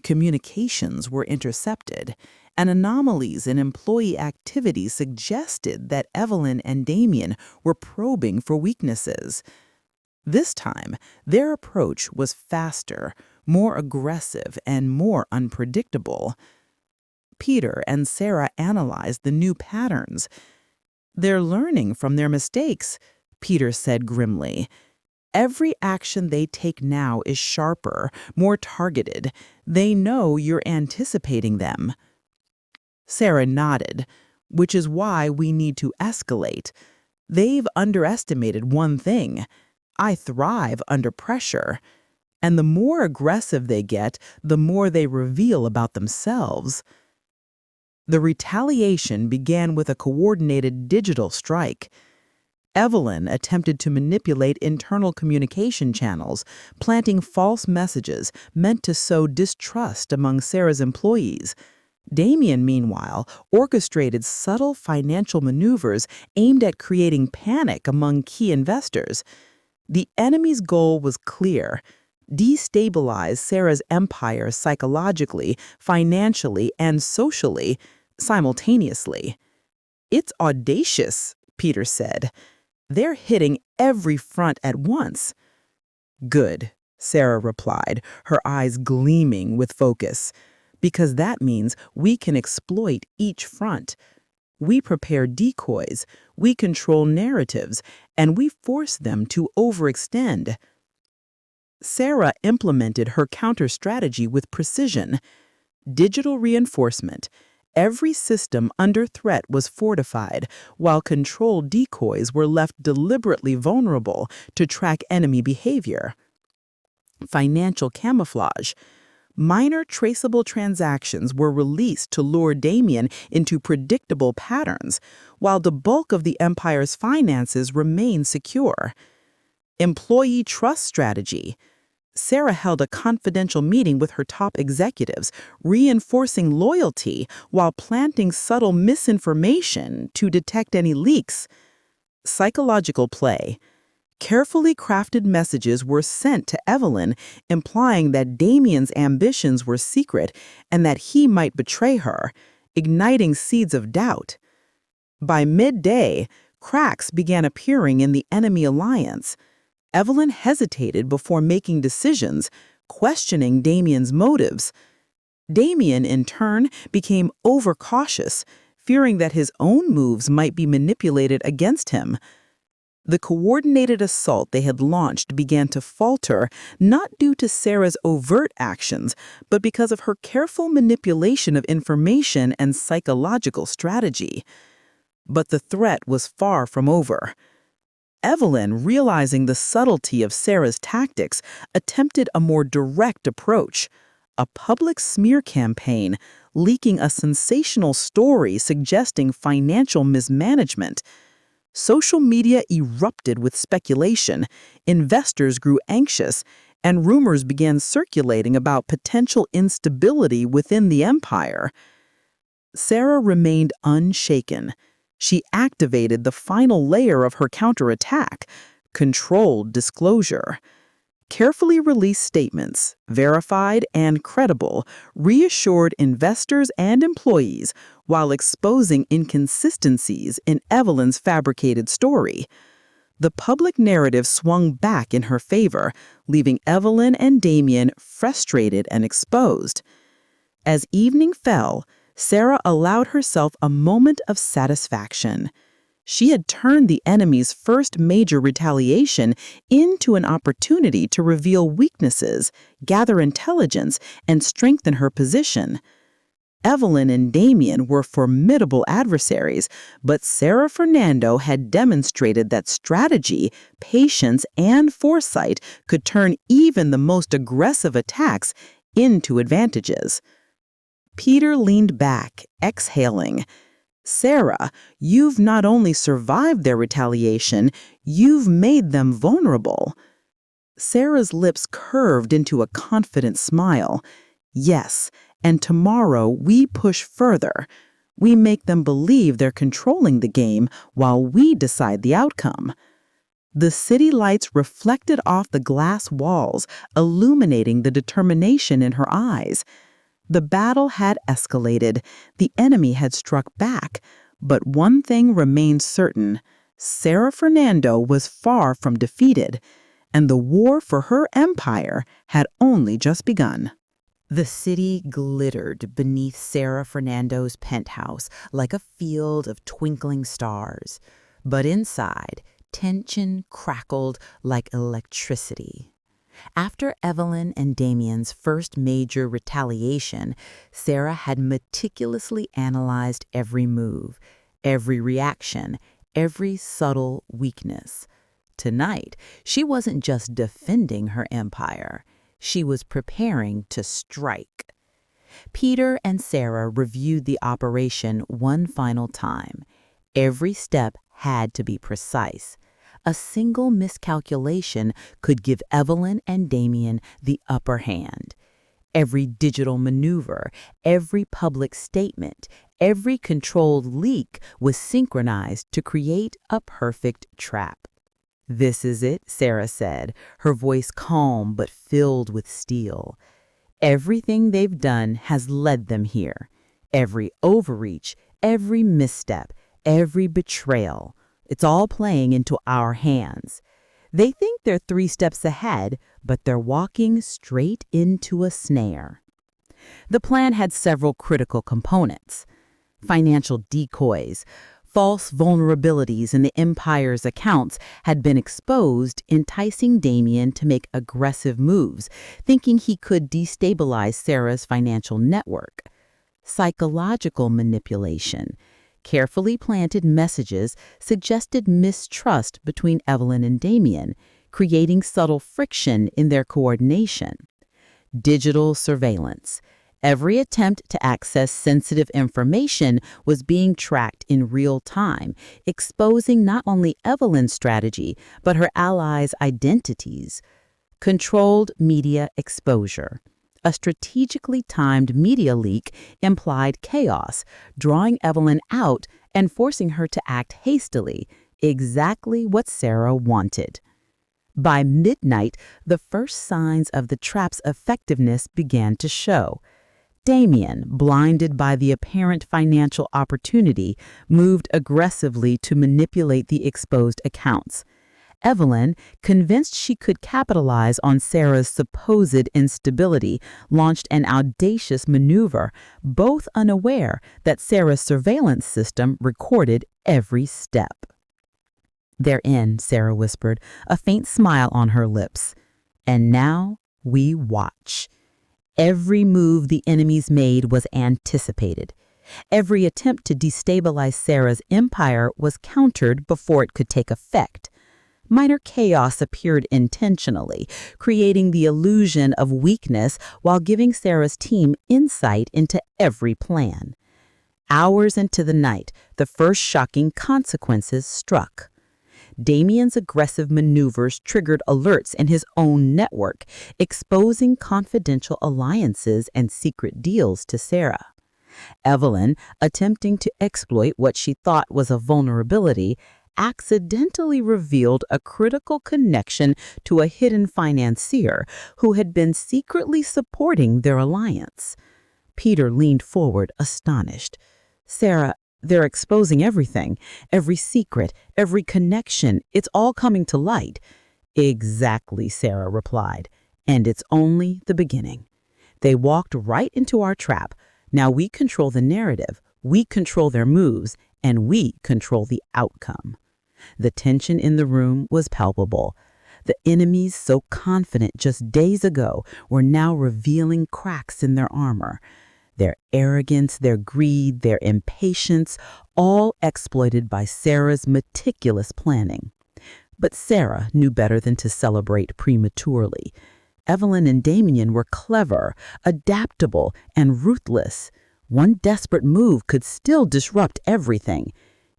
Communications were intercepted, and anomalies in employee activity suggested that Evelyn and Damien were probing for weaknesses. This time, their approach was faster, more aggressive, and more unpredictable. Peter and Sarah analyzed the new patterns. "They're learning from their mistakes," Peter said grimly. "Every action they take now is sharper, more targeted. They know you're anticipating them." Sarah nodded, "Which is why we need to escalate. They've underestimated one thing. I thrive under pressure. And the more aggressive they get, the more they reveal about themselves." The retaliation began with a coordinated digital strike. Evelyn attempted to manipulate internal communication channels, planting false messages meant to sow distrust among Sarah's employees. Damien, meanwhile, orchestrated subtle financial maneuvers aimed at creating panic among key investors. The enemy's goal was clear: destabilize Sarah's empire psychologically, financially, and socially, simultaneously. "It's audacious," Peter said. "They're hitting every front at once." "Good," Sarah replied, her eyes gleaming with focus, "because that means we can exploit each front. We prepare decoys, we control narratives, and we force them to overextend." Sarah implemented her counter-strategy with precision. Digital reinforcement. Every system under threat was fortified, while controlled decoys were left deliberately vulnerable to track enemy behavior. Financial camouflage. Minor traceable transactions were released to lure Damien into predictable patterns, while the bulk of the empire's finances remained secure. Employee trust strategy. Sarah held a confidential meeting with her top executives, reinforcing loyalty while planting subtle misinformation to detect any leaks. Psychological play. Carefully crafted messages were sent to Evelyn, implying that Damien's ambitions were secret and that he might betray her, igniting seeds of doubt. By midday, cracks began appearing in the enemy alliance. Evelyn hesitated before making decisions, questioning Damien's motives. Damien, in turn, became overcautious, fearing that his own moves might be manipulated against him. The coordinated assault they had launched began to falter, not due to Sarah's overt actions, but because of her careful manipulation of information and psychological strategy. But the threat was far from over. Evelyn, realizing the subtlety of Sarah's tactics, attempted a more direct approach: a public smear campaign, leaking a sensational story suggesting financial mismanagement. Social media erupted with speculation, investors grew anxious, and rumors began circulating about potential instability within the empire. Sarah remained unshaken. She activated the final layer of her counterattack: controlled disclosure. Carefully released statements, verified and credible, reassured investors and employees while exposing inconsistencies in Evelyn's fabricated story. The public narrative swung back in her favor, leaving Evelyn and Damien frustrated and exposed. As evening fell, Sarah allowed herself a moment of satisfaction. She had turned the enemy's first major retaliation into an opportunity to reveal weaknesses, gather intelligence, and strengthen her position. Evelyn and Damien were formidable adversaries, but SarahFernando had demonstrated that strategy, patience, and foresight could turn even the most aggressive attacks into advantages. Peter leaned back, exhaling. "Sarah, you've not only survived their retaliation, you've made them vulnerable." Sarah's lips curved into a confident smile. "Yes, and tomorrow we push further. We make them believe they're controlling the game while we decide the outcome." The city lights reflected off the glass walls, illuminating the determination in her eyes. The battle had escalated, the enemy had struck back, but one thing remained certain: SarahFernando was far from defeated, and the war for her empire had only just begun. The city glittered beneath SarahFernando's penthouse like a field of twinkling stars, but inside, tension crackled like electricity. After Evelyn and Damien's first major retaliation, Sarah had meticulously analyzed every move, every reaction, every subtle weakness. Tonight, she wasn't just defending her empire. She was preparing to strike. Peter and Sarah reviewed the operation one final time. Every step had to be precise. A single miscalculation could give Evelyn and Damien the upper hand. Every digital maneuver, every public statement, every controlled leak was synchronized to create a perfect trap. "This is it," Sarah said, her voice calm but filled with steel. "Everything they've done has led them here. Every overreach, every misstep, every betrayal. It's all playing into our hands. They think they're 3 steps ahead, but they're walking straight into a snare." The plan had several critical components. Financial decoys, false vulnerabilities in the empire's accounts had been exposed, enticing Damien to make aggressive moves, thinking he could destabilize Sarah's financial network. Psychological manipulation. Carefully planted messages suggested mistrust between Evelyn and Damien, creating subtle friction in their coordination. Digital surveillance. Every attempt to access sensitive information was being tracked in real time, exposing not only Evelyn's strategy, but her allies' identities. Controlled media exposure. A strategically timed media leak implied chaos, drawing Evelyn out and forcing her to act hastily, exactly what Sarah wanted. By midnight, the first signs of the trap's effectiveness began to show. Damien, blinded by the apparent financial opportunity, moved aggressively to manipulate the exposed accounts. Evelyn, convinced she could capitalize on Sarah's supposed instability, launched an audacious maneuver, both unaware that Sarah's surveillance system recorded every step. "They're in," Sarah whispered, a faint smile on her lips. "And now we watch." Every move the enemies made was anticipated. Every attempt to destabilize Sarah's empire was countered before it could take effect. Minor chaos appeared intentionally, creating the illusion of weakness while giving Sarah's team insight into every plan. Hours into the night, the first shocking consequences struck. Damien's aggressive maneuvers triggered alerts in his own network, exposing confidential alliances and secret deals to Sarah. Evelyn, attempting to exploit what she thought was a vulnerability, accidentally revealed a critical connection to a hidden financier who had been secretly supporting their alliance. Peter leaned forward, astonished. "Sarah, they're exposing everything, every secret, every connection. It's all coming to light." "Exactly," Sarah replied, "and it's only the beginning. They walked right into our trap. Now we control the narrative, we control their moves, and we control the outcome." The tension in the room was palpable. The enemies, so confident just days ago, were now revealing cracks in their armor. Their arrogance, their greed, their impatience, all exploited by Sarah's meticulous planning. But Sarah knew better than to celebrate prematurely. Evelyn and Damien were clever, adaptable, and ruthless. One desperate move could still disrupt everything.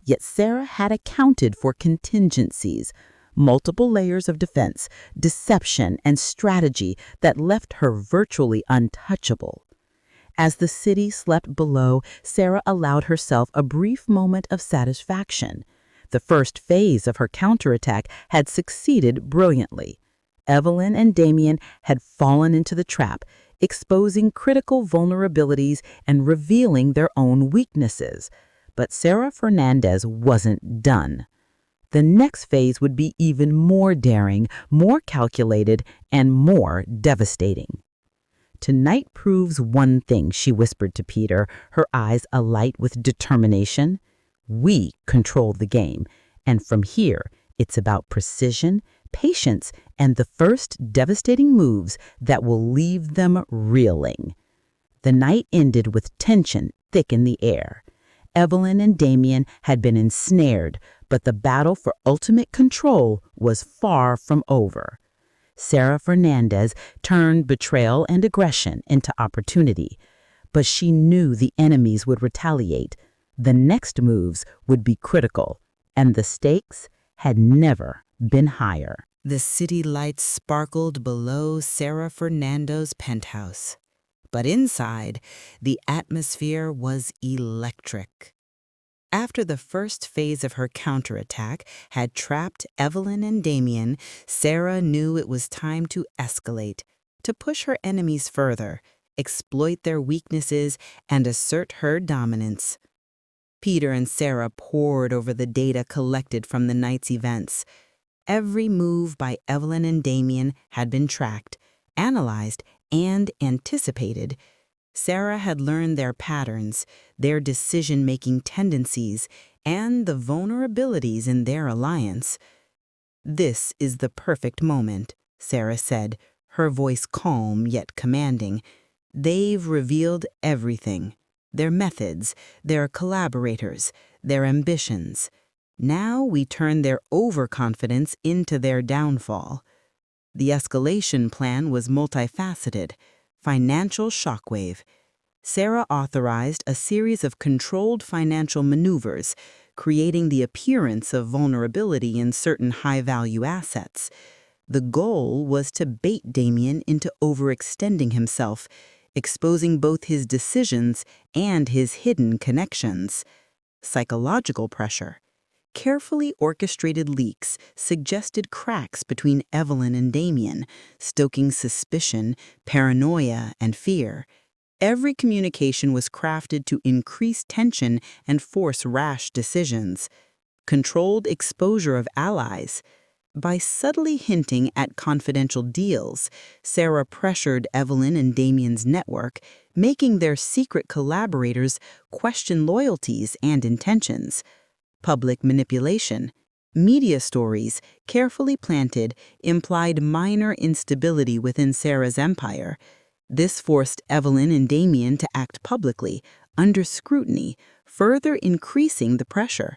Yet Sarah had accounted for contingencies, multiple layers of defense, deception, and strategy that left her virtually untouchable. As the city slept below, Sarah allowed herself a brief moment of satisfaction. The first phase of her counterattack had succeeded brilliantly. Evelyn and Damien had fallen into the trap, exposing critical vulnerabilities and revealing their own weaknesses. But SarahFernando wasn't done. The next phase would be even more daring, more calculated, and more devastating. "Tonight proves one thing," she whispered to Peter, her eyes alight with determination. "We control the game, and from here, it's about precision, patience, and the first devastating moves that will leave them reeling." The night ended with tension thick in the air. Evelyn and Damien had been ensnared, but the battle for ultimate control was far from over. SarahFernando turned betrayal and aggression into opportunity, but she knew the enemies would retaliate. The next moves would be critical, and the stakes had never been higher. The city lights sparkled below SarahFernando's penthouse. But inside, the atmosphere was electric. After the first phase of her counterattack had trapped Evelyn and Damien, Sarah knew it was time to escalate, to push her enemies further, exploit their weaknesses, and assert her dominance. Peter and Sarah pored over the data collected from the night's events. Every move by Evelyn and Damien had been tracked, analyzed, and anticipated. Sarah had learned their patterns, their decision-making tendencies, and the vulnerabilities in their alliance. "This is the perfect moment," Sarah said, her voice calm yet commanding. "They've revealed everything. Their methods, their collaborators, their ambitions. Now we turn their overconfidence into their downfall." The escalation plan was multifaceted. Financial shockwave. Sarah authorized a series of controlled financial maneuvers, creating the appearance of vulnerability in certain high-value assets. The goal was to bait Damien into overextending himself, exposing both his decisions and his hidden connections. Psychological pressure. Carefully orchestrated leaks suggested cracks between Evelyn and Damien, stoking suspicion, paranoia, and fear. Every communication was crafted to increase tension and force rash decisions. Controlled exposure of allies. By subtly hinting at confidential deals, Sarah pressured Evelyn and Damien's network, making their secret collaborators question loyalties and intentions. Public manipulation. Media stories, carefully planted, implied minor instability within Sarah's empire. This forced Evelyn and Damien to act publicly, under scrutiny, further increasing the pressure.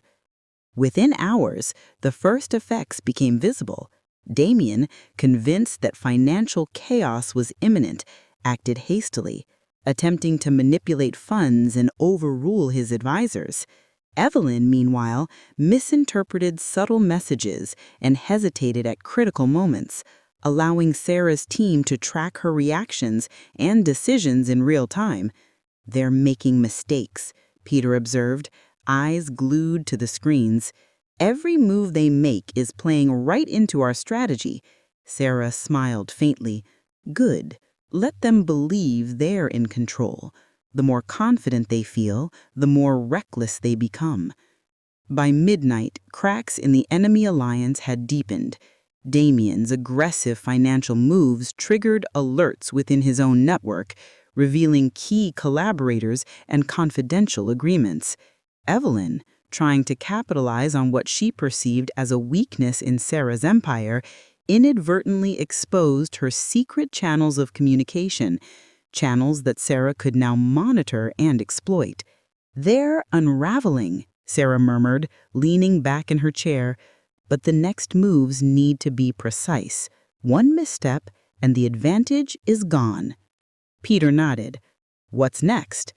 Within hours, the first effects became visible. Damien, convinced that financial chaos was imminent, acted hastily, attempting to manipulate funds and overrule his advisors. Evelyn, meanwhile, misinterpreted subtle messages and hesitated at critical moments, allowing Sarah's team to track her reactions and decisions in real time. "They're making mistakes," Peter observed, eyes glued to the screens. "Every move they make is playing right into our strategy." Sarah smiled faintly. "Good. Let them believe they're in control. The more confident they feel, the more reckless they become." By midnight, cracks in the enemy alliance had deepened. Damien's aggressive financial moves triggered alerts within his own network, revealing key collaborators and confidential agreements. Evelyn, trying to capitalize on what she perceived as a weakness in Sarah's empire, inadvertently exposed her secret channels of communication, channels that Sarah could now monitor and exploit. "They're unraveling," Sarah murmured, leaning back in her chair. "But the next moves need to be precise. One misstep, and the advantage is gone." Peter nodded. "What's next?"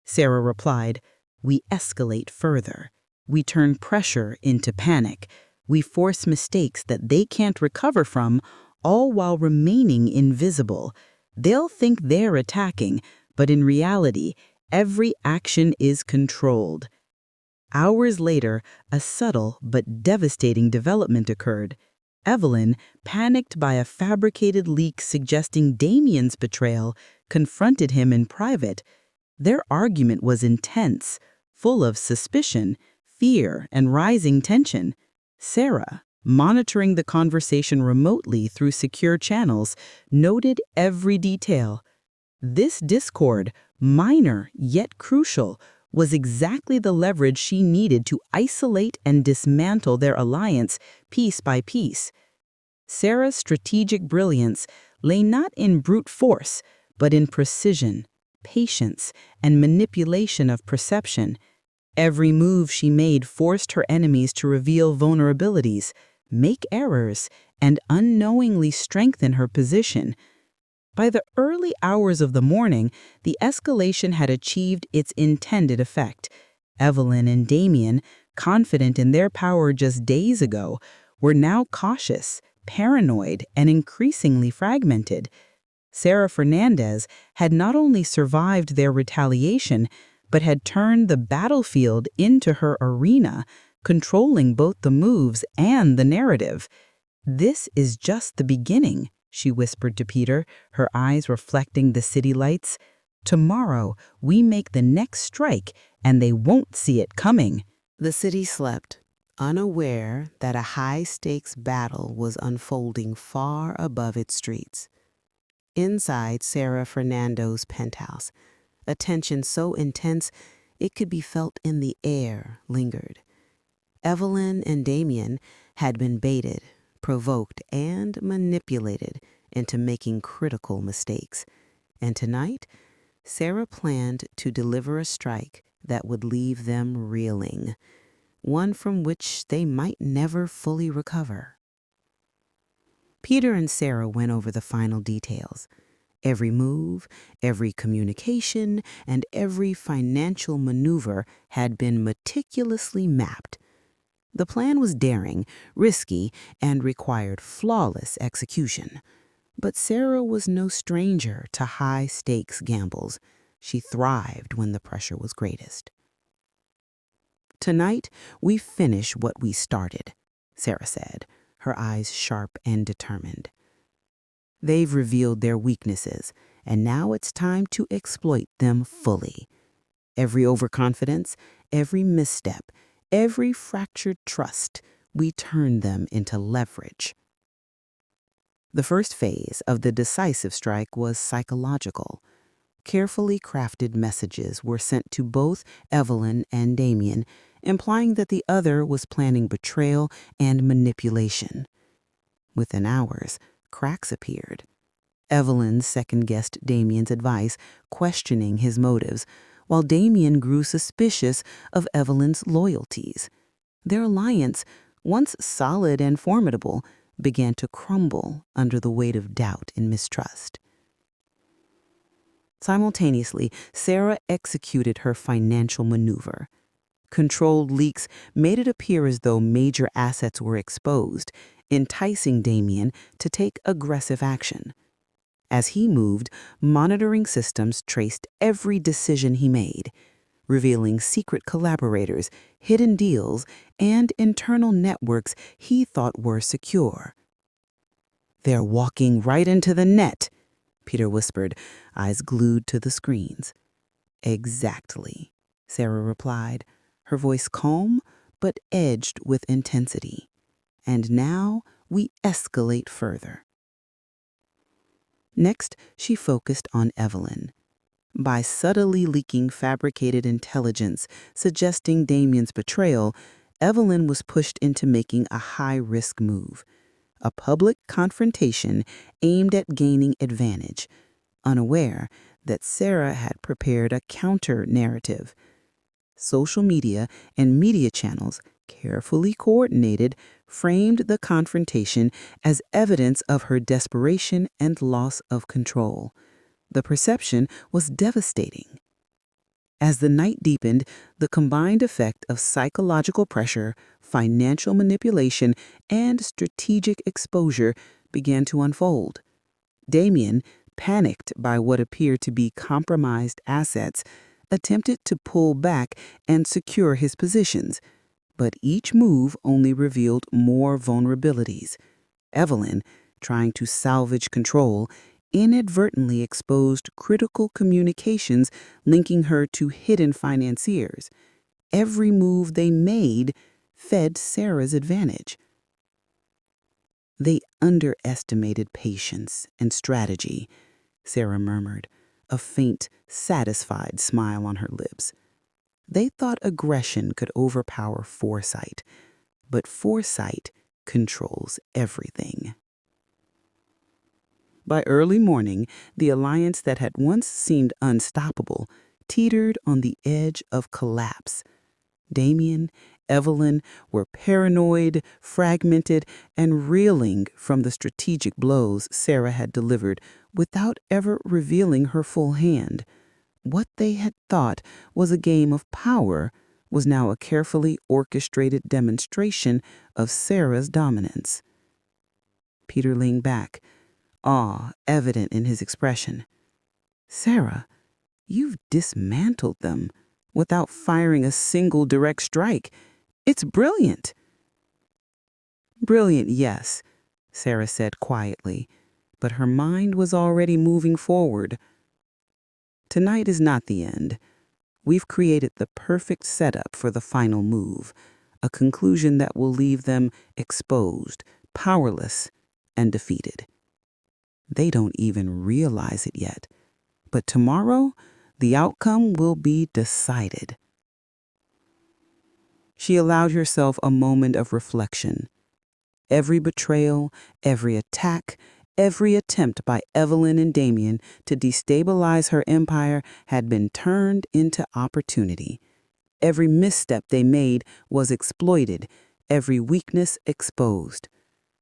Sarah replied, "We escalate further. We turn pressure into panic. We force mistakes that they can't recover from, all while remaining invisible. They'll think they're attacking, but in reality, every action is controlled." Hours later, a subtle but devastating development occurred. Evelyn, panicked by a fabricated leak suggesting Damien's betrayal, confronted him in private. Their argument was intense, full of suspicion, fear, and rising tension. Sarah, monitoring the conversation remotely through secure channels, noted every detail. This discord, minor yet crucial, was exactly the leverage she needed to isolate and dismantle their alliance piece by piece. Sarah's strategic brilliance lay not in brute force, but in precision, patience, and manipulation of perception. Every move she made forced her enemies to reveal vulnerabilities, make errors, and unknowingly strengthen her position. By the early hours of the morning, the escalation had achieved its intended effect. Evelyn and Damien, confident in their power just days ago, were now cautious, paranoid, and increasingly fragmented. Sarah Fernandez had not only survived their retaliation, but had turned the battlefield into her arena, controlling both the moves and the narrative. "This is just the beginning," she whispered to Peter, her eyes reflecting the city lights. "Tomorrow, we make the next strike, and they won't see it coming." The city slept, unaware that a high-stakes battle was unfolding far above its streets. Inside SarahFernando's penthouse, a tension so intense it could be felt in the air lingered. Evelyn and Damien had been baited, provoked, and manipulated into making critical mistakes. And tonight, Sarah planned to deliver a strike that would leave them reeling, one from which they might never fully recover. Peter and Sarah went over the final details. Every move, every communication, and every financial maneuver had been meticulously mapped. The plan was daring, risky, and required flawless execution. But Sarah was no stranger to high-stakes gambles. She thrived when the pressure was greatest. "Tonight, we finish what we started," Sarah said, her eyes sharp and determined. "They've revealed their weaknesses, and now it's time to exploit them fully. Every overconfidence, every misstep, every fractured trust, we turn them into leverage." The first phase of the decisive strike was psychological. Carefully crafted messages were sent to both Evelyn and Damien, implying that the other was planning betrayal and manipulation. Within hours, cracks appeared. Evelyn second-guessed Damien's advice, questioning his motives, while Damien grew suspicious of Evelyn's loyalties. Their alliance, once solid and formidable, began to crumble under the weight of doubt and mistrust. Simultaneously, Sarah executed her financial maneuver. Controlled leaks made it appear as though major assets were exposed, enticing Damien to take aggressive action. As he moved, monitoring systems traced every decision he made, revealing secret collaborators, hidden deals, and internal networks he thought were secure. "They're walking right into the net," Peter whispered, eyes glued to the screens. "Exactly," Sarah replied, her voice calm but edged with intensity. "And now we escalate further." Next, she focused on Evelyn. By subtly leaking fabricated intelligence suggesting Damien's betrayal, Evelyn was pushed into making a high-risk move. A public confrontation aimed at gaining advantage, unaware that Sarah had prepared a counter-narrative. Social media and media channels, carefully coordinated, framed the confrontation as evidence of her desperation and loss of control. The perception was devastating. As the night deepened, the combined effect of psychological pressure, financial manipulation, and strategic exposure began to unfold. Damien, panicked by what appeared to be compromised assets, attempted to pull back and secure his positions, but each move only revealed more vulnerabilities. Evelyn, trying to salvage control, inadvertently exposed critical communications linking her to hidden financiers. Every move they made fed Sarah's advantage. "They underestimated patience and strategy," Sarah murmured, a faint, satisfied smile on her lips. "They thought aggression could overpower foresight, but foresight controls everything." By early morning, the alliance that had once seemed unstoppable teetered on the edge of collapse. Damien, Evelyn were paranoid, fragmented, and reeling from the strategic blows Sarah had delivered without ever revealing her full hand. What they had thought was a game of power was now a carefully orchestrated demonstration of Sarah's dominance. Peter leaned back, awe evident in his expression. "Sarah, you've dismantled them without firing a single direct strike. It's brilliant." "Brilliant, yes," Sarah said quietly, but her mind was already moving forward. "Tonight is not the end. We've created the perfect setup for the final move, a conclusion that will leave them exposed, powerless, and defeated. They don't even realize it yet, but tomorrow the outcome will be decided." She allowed herself a moment of reflection. Every betrayal, every attack, every attempt by Evelyn and Damien to destabilize her empire had been turned into opportunity. Every misstep they made was exploited, every weakness exposed.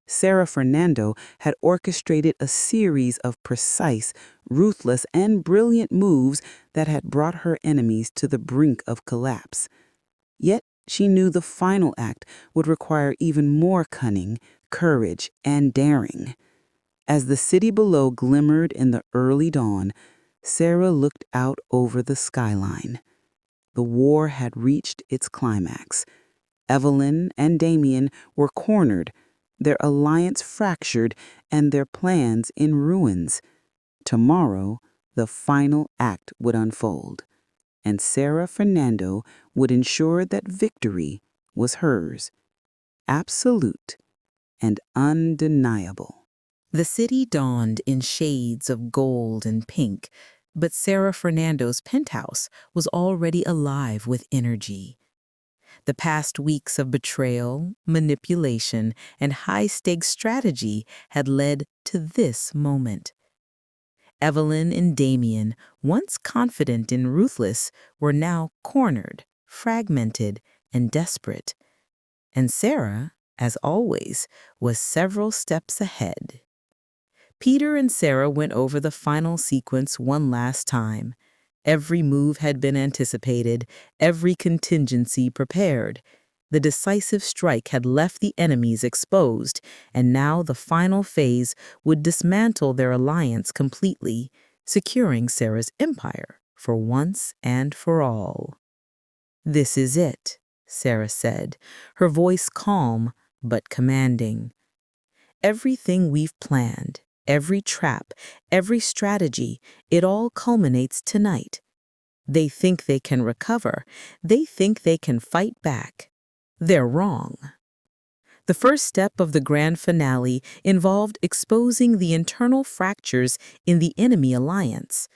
SarahFernando had orchestrated a series of precise, ruthless, and brilliant moves that had brought her enemies to the brink of collapse. Yet she knew the final act would require even more cunning, courage, and daring. As the city below glimmered in the early dawn, Sarah looked out over the skyline. The war had reached its climax. Evelyn and Damien were cornered, their alliance fractured, and their plans in ruins. Tomorrow, the final act would unfold, and SarahFernando would ensure that victory was hers, absolute and undeniable. The city dawned in shades of gold and pink, but SarahFernando's penthouse was already alive with energy. The past weeks of betrayal, manipulation, and high-stakes strategy had led to this moment. Evelyn and Damien, once confident and ruthless, were now cornered, fragmented, and desperate. And Sarah, as always, was several steps ahead. Peter and Sarah went over the final sequence one last time. Every move had been anticipated, every contingency prepared. The decisive strike had left the enemies exposed, and now the final phase would dismantle their alliance completely, securing Sarah's empire for once and for all. "This is it," Sarah said, her voice calm but commanding. "Everything we've planned, every trap, every strategy, it all culminates tonight. They think they can recover. They think they can fight back. They're wrong." The first step of the grand finale involved exposing the internal fractures in the enemy alliance.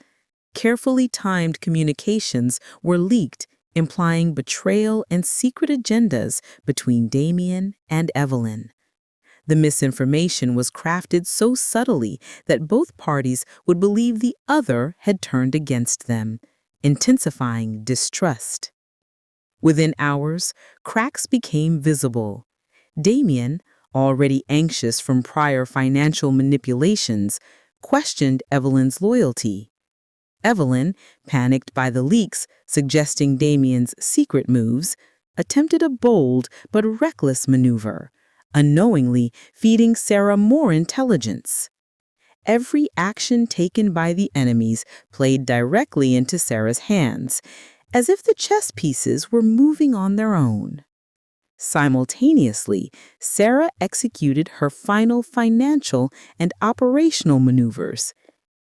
Carefully timed communications were leaked, implying betrayal and secret agendas between Damien and Evelyn. The misinformation was crafted so subtly that both parties would believe the other had turned against them, intensifying distrust. Within hours, cracks became visible. Damien, already anxious from prior financial manipulations, questioned Evelyn's loyalty. Evelyn, panicked by the leaks suggesting Damien's secret moves, attempted a bold but reckless maneuver, unknowingly feeding Sarah more intelligence. Every action taken by the enemies played directly into Sarah's hands, as if the chess pieces were moving on their own. Simultaneously, Sarah executed her final financial and operational maneuvers.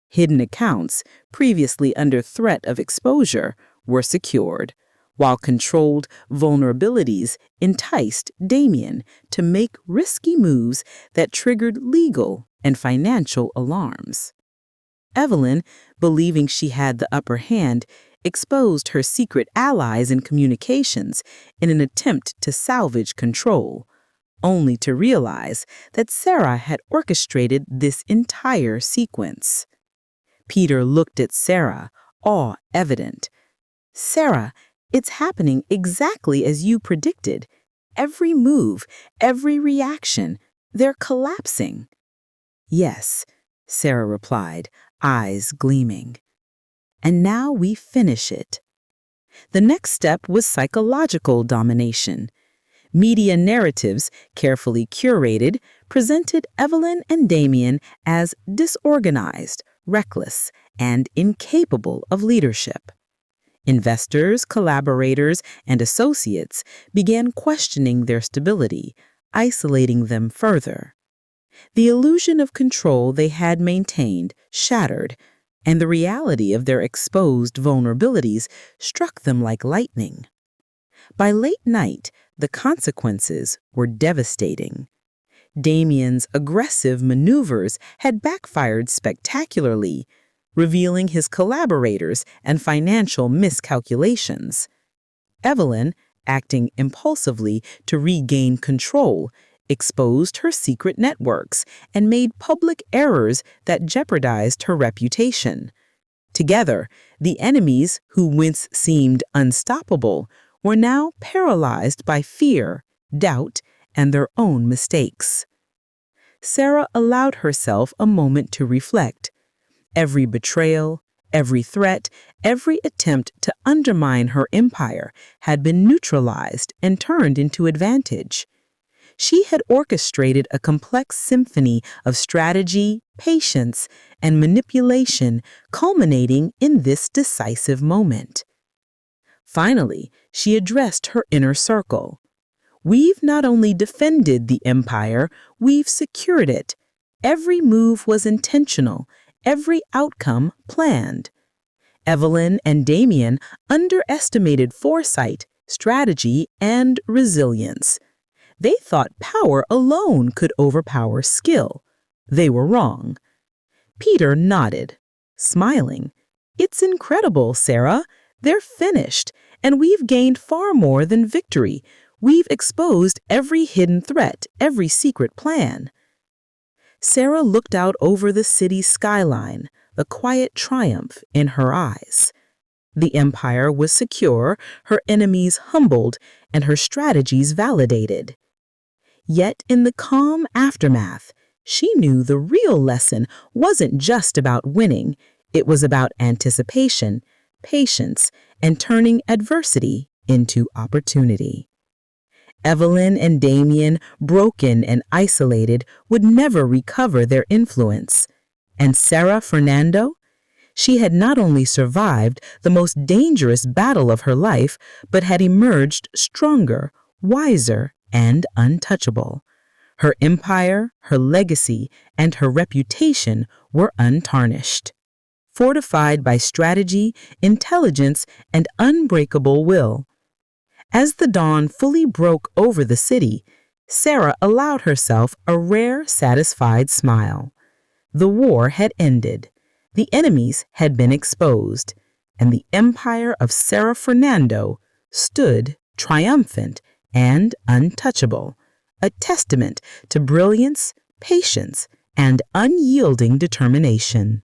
Hidden accounts, previously under threat of exposure, were secured, while controlled vulnerabilities enticed Damien to make risky moves that triggered legal and financial alarms. Evelyn, believing she had the upper hand, exposed her secret allies in communications in an attempt to salvage control, only to realize that Sarah had orchestrated this entire sequence. Peter looked at Sarah, awe evident. "Sarah, it's happening exactly as you predicted. Every move, every reaction, they're collapsing." "Yes," Sarah replied, eyes gleaming. "And now we finish it." The next step was psychological domination. Media narratives, carefully curated, presented Evelyn and Damien as disorganized, reckless, and incapable of leadership. Investors, collaborators, and associates began questioning their stability, isolating them further. The illusion of control they had maintained shattered, and the reality of their exposed vulnerabilities struck them like lightning. By late night, the consequences were devastating. Damien's aggressive maneuvers had backfired spectacularly, revealing his collaborators and financial miscalculations. Evelyn, acting impulsively to regain control, exposed her secret networks and made public errors that jeopardized her reputation. Together, the enemies who once seemed unstoppable were now paralyzed by fear, doubt, and their own mistakes. Sarah allowed herself a moment to reflect. Every betrayal, every threat, every attempt to undermine her empire had been neutralized and turned into advantage. She had orchestrated a complex symphony of strategy, patience, and manipulation, culminating in this decisive moment. Finally, she addressed her inner circle. We've not only defended the empire, we've secured it. Every move was intentional, every outcome planned. Evelyn and Damien underestimated foresight, strategy, and resilience. They thought power alone could overpower skill. They were wrong. Peter nodded, smiling. It's incredible, Sarah. They're finished, and we've gained far more than victory. We've exposed every hidden threat, every secret plan. Sarah looked out over the city's skyline, the quiet triumph in her eyes. The empire was secure, her enemies humbled, and her strategies validated. Yet in the calm aftermath, she knew the real lesson wasn't just about winning. It was about anticipation, patience, and turning adversity into opportunity. Evelyn and Damien, broken and isolated, would never recover their influence. And SarahFernando? She had not only survived the most dangerous battle of her life, but had emerged stronger, wiser, and untouchable. Her empire, her legacy, and her reputation were untarnished. Fortified by strategy, intelligence, and unbreakable will. As the dawn fully broke over the city, Sarah allowed herself a rare, satisfied smile. The war had ended, the enemies had been exposed, and the empire of SarahFernando stood triumphant and untouchable, a testament to brilliance, patience, and unyielding determination.